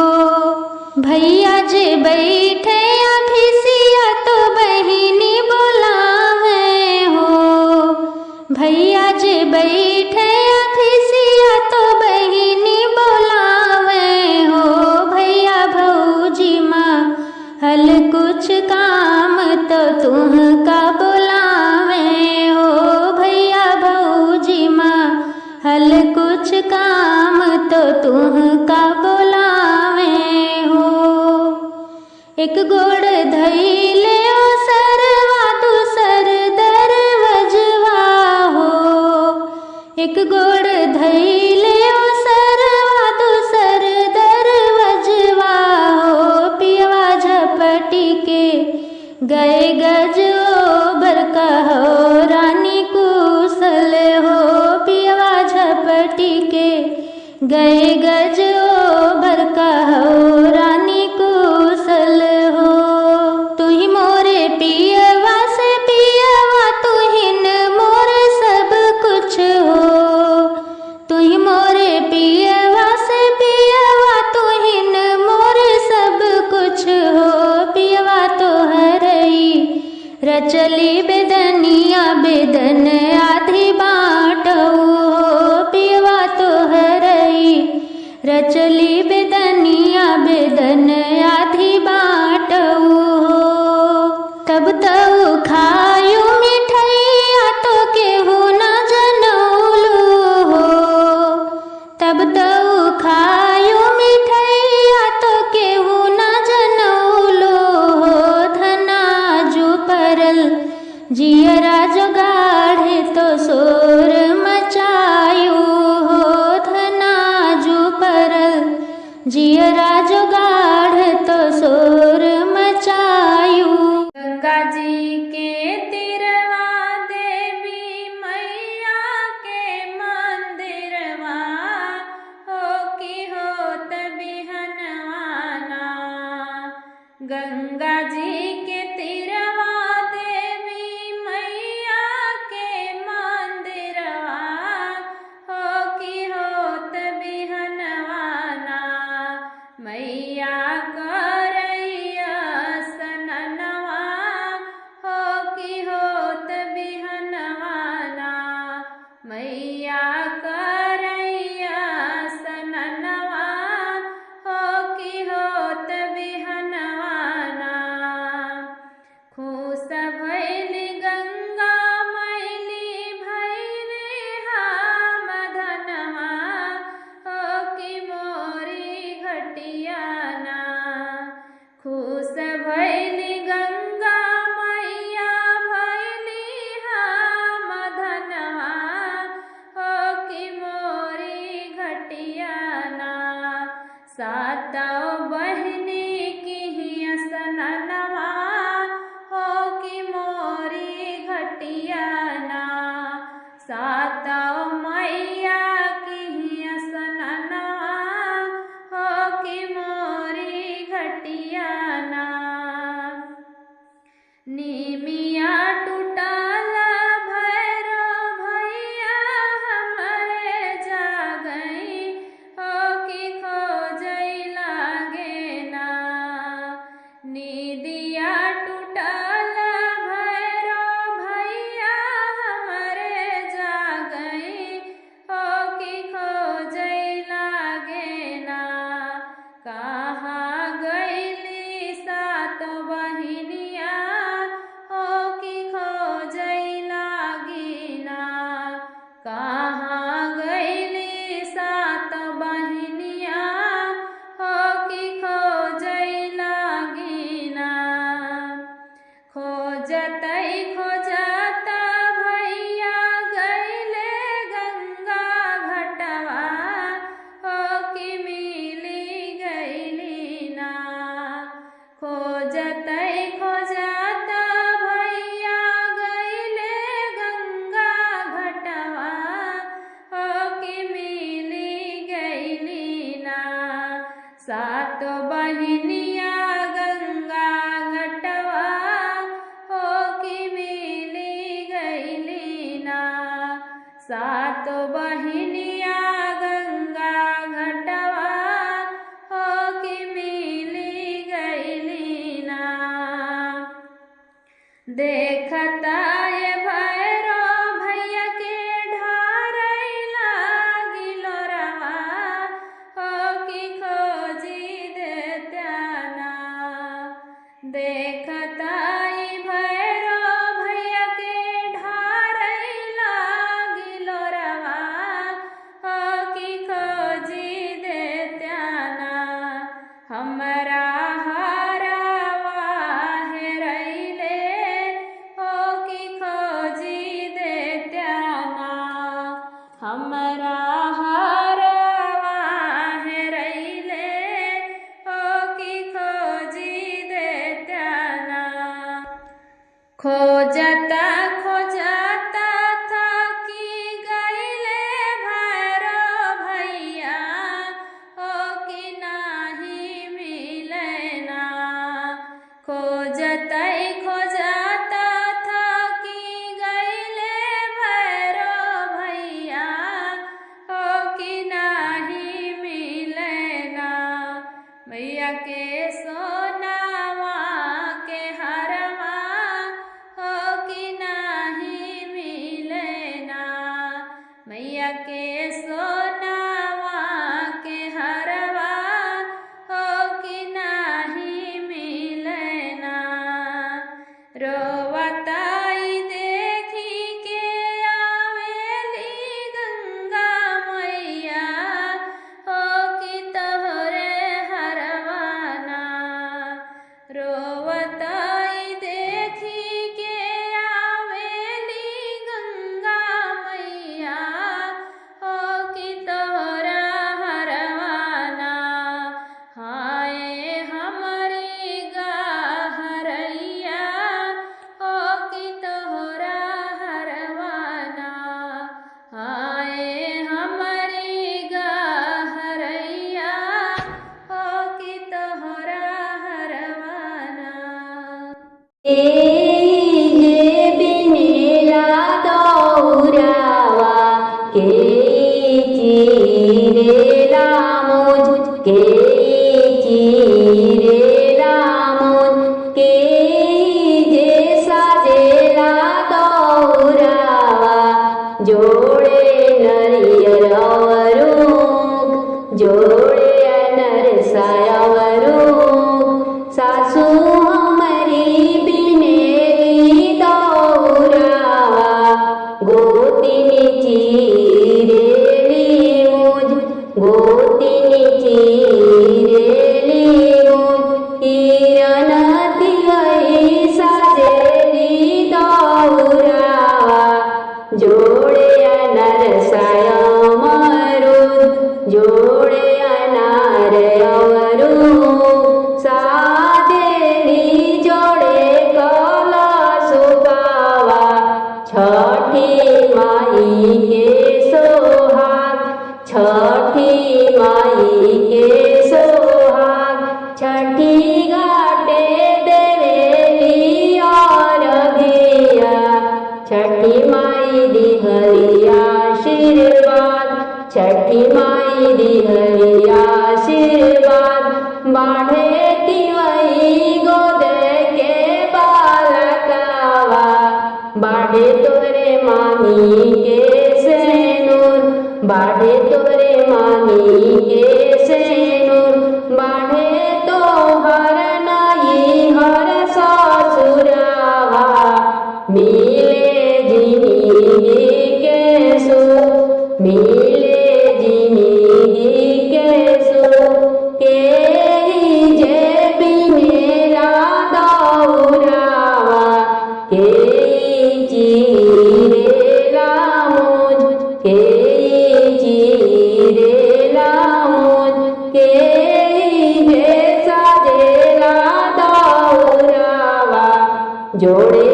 भैया जे बैठे अभिसिया, तो बहिनी बोलावे हो, भैया जे बैठे अभिसिया, तो बहिनी बोलावे हो। भैया भौजी माँ हल कुछ काम, तो तुहका बोलावे हो। भैया भौजी माँ हल कुछ काम, तो तुहका बोलावे हो। एक गोड़ धैले ओ सरवा, दूसर दरवजवा हो, एक गोड़ धैले ओ सरवा, दूसर दरवजवा हो। पियवा झपटी के गए गजो बरका हो, रानी कुशल हो। पियवा झपटी के गए गजो बरका हो, रानी कुशल हो। तुही मोरे पियवा से पियवा, तुहिन मोर सब कुछ हो, तुही मोरे पियवा से पियवा, तुहिन मोर सब कुछ हो। पियवा तो हरई रचली बेदनिया, बेदन आधी बाटऊ हो। पियवा तो हरई जियरा जुगाड़ तो शोर मचायू। गंगा जी के तीरवा देवी मैया के मंदिरवा हो की होत बिहनवाना। गंगा जी के तीरवा देवी मैया के मंदिरवा हो की होत बिहनवाना। मैया करैया सननवा हो की होत बिहनवाना। मैया करैया सननवा हो की होत बिहनवाना। खुश भैली गंगा मैली भैली हम धनवा हो की मोरी घटियाना। खुश भैली गंगा मैया भैली हम धनवा हो की मोरी घटियाना। सातों बहिनी की सननवा हो की मोरी घटियाना। सातों मैया की सननवा हो की मोरी घटियाना। निमिया टूटल भैरो भैया हमरे जागई हो की खोजई लागे ना। निदिया टूटल भैरो भैया हमरे जागई हो की खोजई लागे ना। कहाँ गईली सातों बहिनिया हो की खोजई लागी ना। कहाँ गईली सातों बहिनिया हो की खोजई लागी ना। खोजतई खोजत भैया गईले गंगा घटवा हो की मिली गईली ना। खोजतई खोजत भैया गईले गंगा घटवा हो की मिली गईली ना। सातों बहिनिया गंगा घटवा हो की मिली गईली ना। सातों बहिनिया गंगा घटवा हो की मिली गईली ना। देखता ये भैरो भैया के ढारई लागिलो रवा हो की खोजी देत्याना। देखता ये भैरो भैया के ढारई लागिलो रवा हो की खोजी देत्याना। हमरा हरवा हेरैले हो की खोजी देत्याना। हमरा हरवा हेरैले हो की खोजी देत्याना। खोजता खोजता थकी गईले भैरो भैया हो की नाही मिलना। खोजतई खोजता थकी गईले भैरो भैया हो की नाही मिलना। मैया के सोनावा के हरवा हो की नाही मिलना। मैया के सोनावा के हरवा हो की नाही मिलना। रोवताई देखी के आवेली गंगा मैया हो की तोहरे हरवाना। रोवताई देखी के आवेली गंगा मैया हो की के चीरेला मुझ के चीरेला मुझ के जे साजेला दौरावा जोड़े नरियर अवरुख जोड़े नरसायवरुख सासू हमारी बिनेली दौरावा गोतिनी चीरेली मुझ गोतिनी चीरेली मुझ किरण दिवई साजेली दौरावा जोड़े नरसाय मरुद जोड़े अनार अवरुख सादेली जोड़े कलशुपावा छठी माई के सोहाग छठी माई के सोहाग छठी घाटे देवेली अरघिया छठी माई दिहरी आशीर्वाद छठी माई दिहरी आशीर्वाद बाढ़े तिवई गोदे के बालकवा बाढ़े तोरे मामी के सेनुर बाढ़े तोरे मामी के सेनुर बाढ़े तो हर नई हर ससुरवा मिले जिंदगी के सुख मिले जिंदगी के सुख के जे बिनेला दौरावा के चीरेला मुझ के चीरेला मुझ के जे साजेला दौरावा जोड़े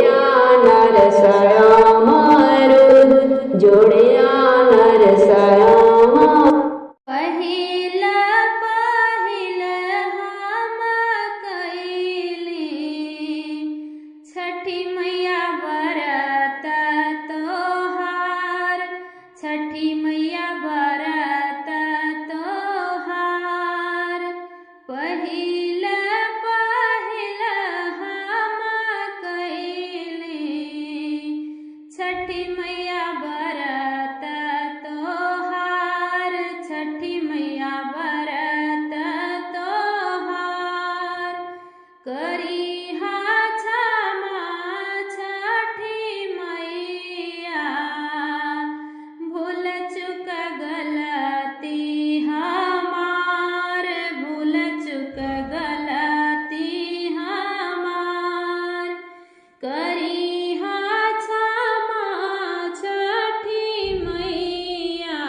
नरसाय मरुद जोड़े नरसाय पहिला पहिला हम कैली छठी मैया व्रत तोहार छठी मैया व्रत तोहार पहिला पहिला हम कैली छठी मैया व्रत तोहार छठी मैया व्रत तोहार करी क्षमा छठी मैया भूल चुक गलती हमार भूल चुक गलती हमार करी क्षमा छठी मैया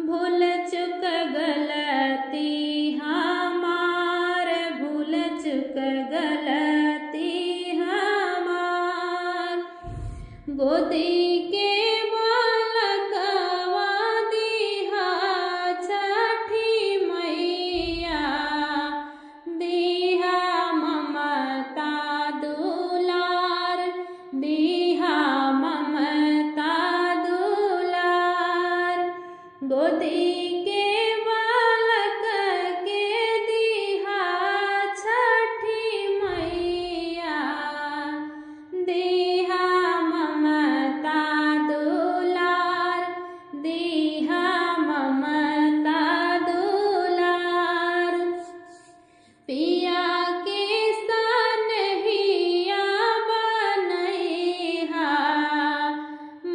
भूल चुक गलती हमार भूल चुक गलती हमार गोदी के बालकवा दिहा छठी मैया दिहा ममता दुलार दिहा ममता दुलार गोदी के बालक के दिहा छठी मैया दिहा ममता दुलार दिहा ममता दुलार पिया के सनहिया बनैहा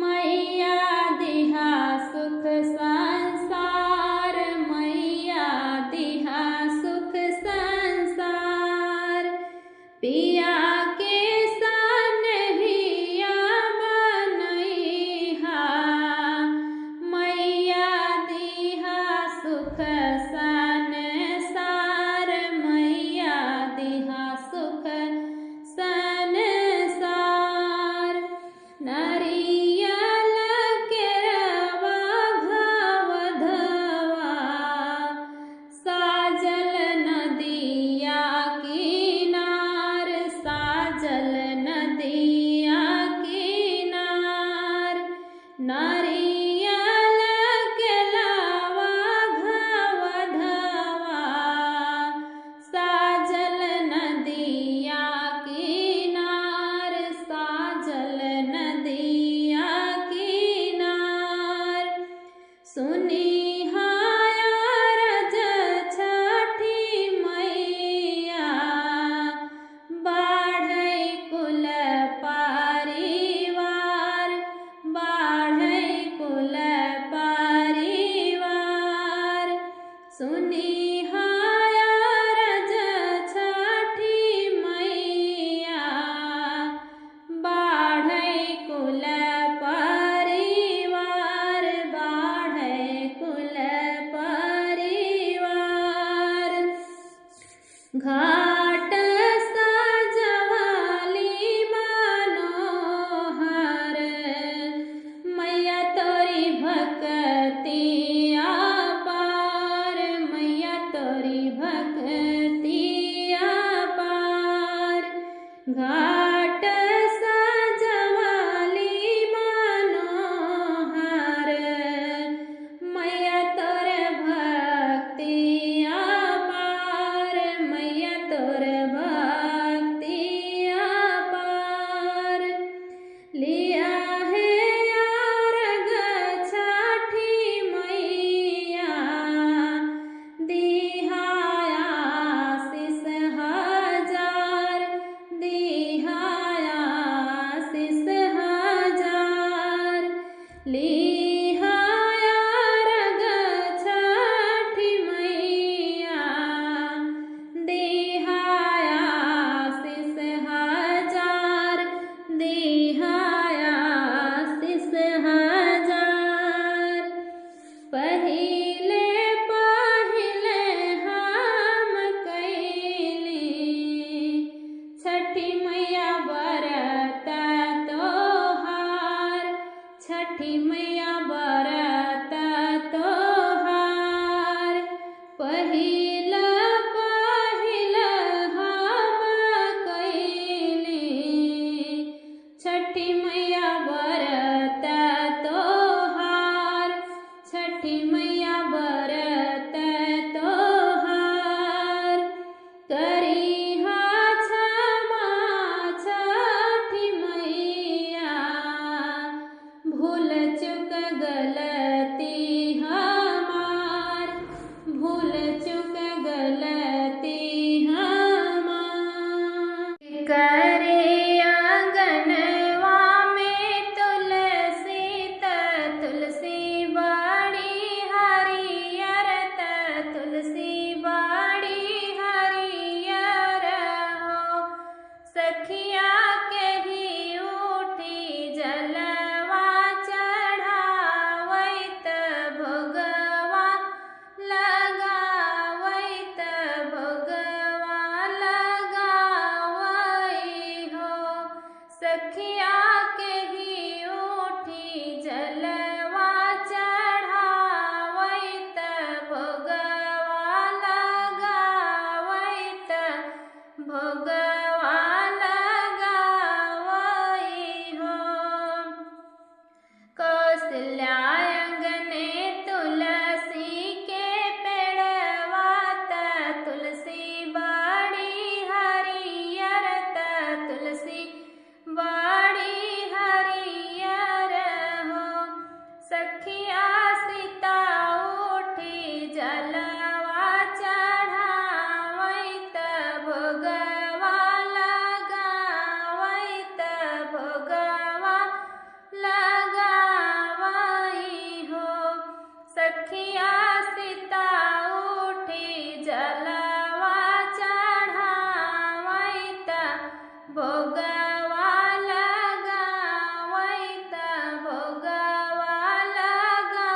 मैया दिहा सुख संसार सुनी हाया रज छठी मैया बाढ़ै कुल परिवार बाढ़ै कुल परिवार सुनी हाया रज छठी मैया बाढ़ै कुल परिवार बाढ़ै कुल परिवार घाट सजवाली मनोहर मैया तोरी भक्ति अपार मैया तोरी भक्ति अपार घाट सजवाली मनोहर मैया तोर भक्ति अपार मैया तोर भक्ति अपार लिया है अर्घ छठी मैया दिहाया आशीष हजार दिहाया आशीष हजार लिहाया अर्घ छठी मैया दिहाया आशीष हजार दिहाया आशीष हजार पहिले पहिले हम कैली छठी मैया बरत तोहार छठी मैया बरत तोहार पहिल पहिल हम कैली छठी मैया बरत तोहार छठी मैया बरत तोहार करिहा क्षमा छठी मैया भूल चुक गलती हमार भूल चुक गलती हमार करे आंगनवा में तुलसी तुलसी बाड़ी हरियर तुलसी बाड़ी हरियर हो सखिया के ही उठी जलवा चढ़ावैत भोगवा लगावैत भोगवा लगावै हो सखिया के ही उठी जलवा चढ़ावैत भोगवा लगावैत भोगवा लगावै हो कौशल्या अंगने तुलसी के पेड़वा तुलसी बाड़ी हरियर तुलसी बाड़ी हरियर हो सखिया सीता उठी जलवा चढ़ावैत भोगवा लगावैत भोगवा लगावै हो सखिया सीता उठी जलवा चढ़ावैत भोगवा लगावैत भोगवा लगावै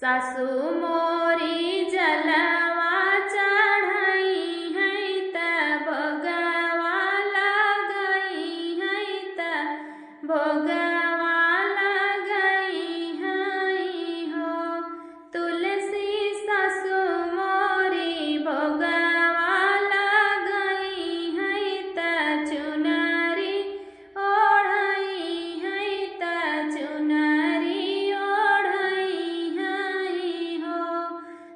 सासू मोरी जलवा चढ़ाई है त भोगवा लगई है त भोगवा लगई है हो। तुलसी सासू मोरी भोगवा लगई है त चुनरी ओढ़ई है त चुनरी ओढ़ई है हो।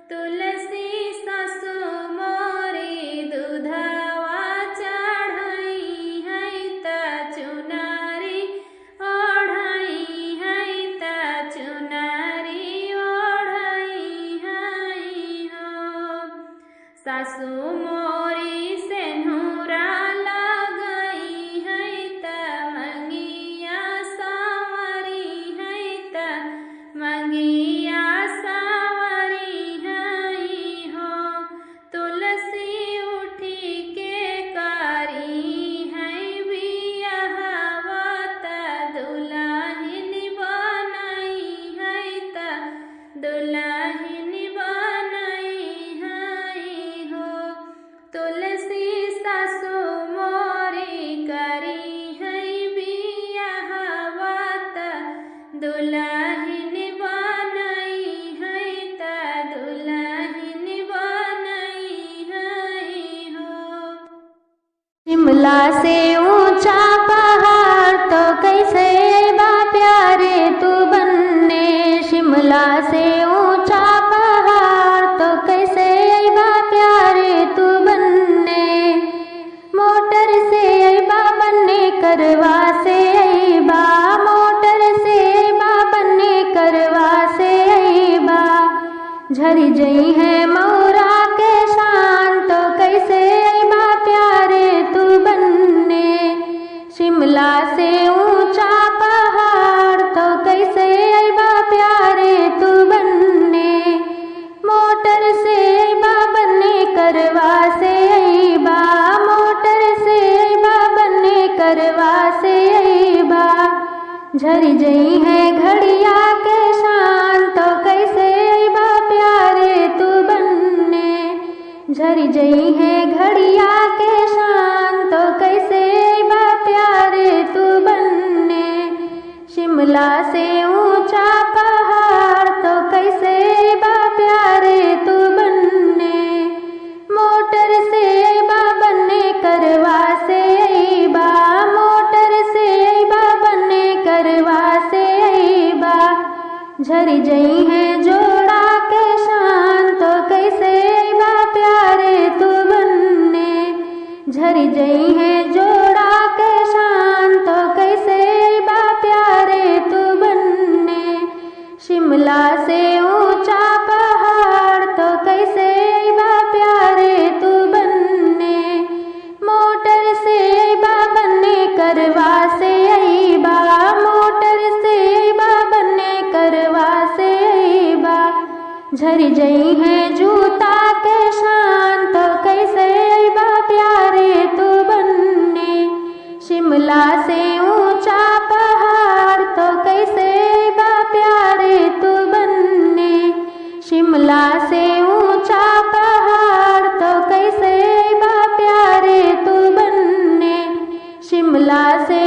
तुलसी सासू मोरी दूधवा चढ़ई है त चुनरी ओढ़ई है त चुनरी ओढ़ई है हो। सासू मोरी सेनुरा लगई है त मंगिया सावरी है त मंगिया सावरी है हो। तुलसी उठी के करी है बियाहवा त दुल्हन बनई है त दुल्हन बनई है हो। तुलसी सासू मोरी करी है बियाहवा त दुल्हन बनई है त दुल्हन बनई है हो। शिमला से ऊंचा पहाड़ तो कैसे बा प्यारे तू बनने। शिमला से ऊंचा पहाड़ तो कैसे बा प्यारे तू बनने। मोटर से बा बनने करवा से बा मोटर से बा बनने करवा से बा। झरी जई है मौरा के शान तो कैसे बा प्यारे तू बनने। शिमला से ऊंचा पहाड़ तो कैसे बा प्यारे तू बनने। मोटर से बा बनने करवा से बा मोटर से बा बनने करवा से बा। झरी जई है घड़िया के शान तो कैसे बा प्यारे तू बनने। झरी जई है घड़िया के शान तो कैसे बा प्यारे तू बनने। शिमला से ऊंचा पहाड़ तो कैसे बा प्यारे तू बनने। मोटर से बा बनने करवा से बा मोटर से बा बनने करवा से बा। झरी जई है जोड़ा के शान तो कैसे बा प्यारे तू बनने। झरी जई है जोड़ा के शान तो कैसे बा प्यारे तू बनने। शिमला से ऊंचा पहाड़ तो कैसे बा प्यारे तू बनने। मोटर से बा बनने करवा से बा मोटर से बा बनने करवा से बा। झरी जई है जूता के शान तो कैसे बा प्यारे तू बनने। शिमला से ऊंचा पहाड़ तो कैसे बा प्यारे तू बनने। शिमला से ऊंचा पहाड़ तो कैसे बा प्यारे तू बनने। शिमला से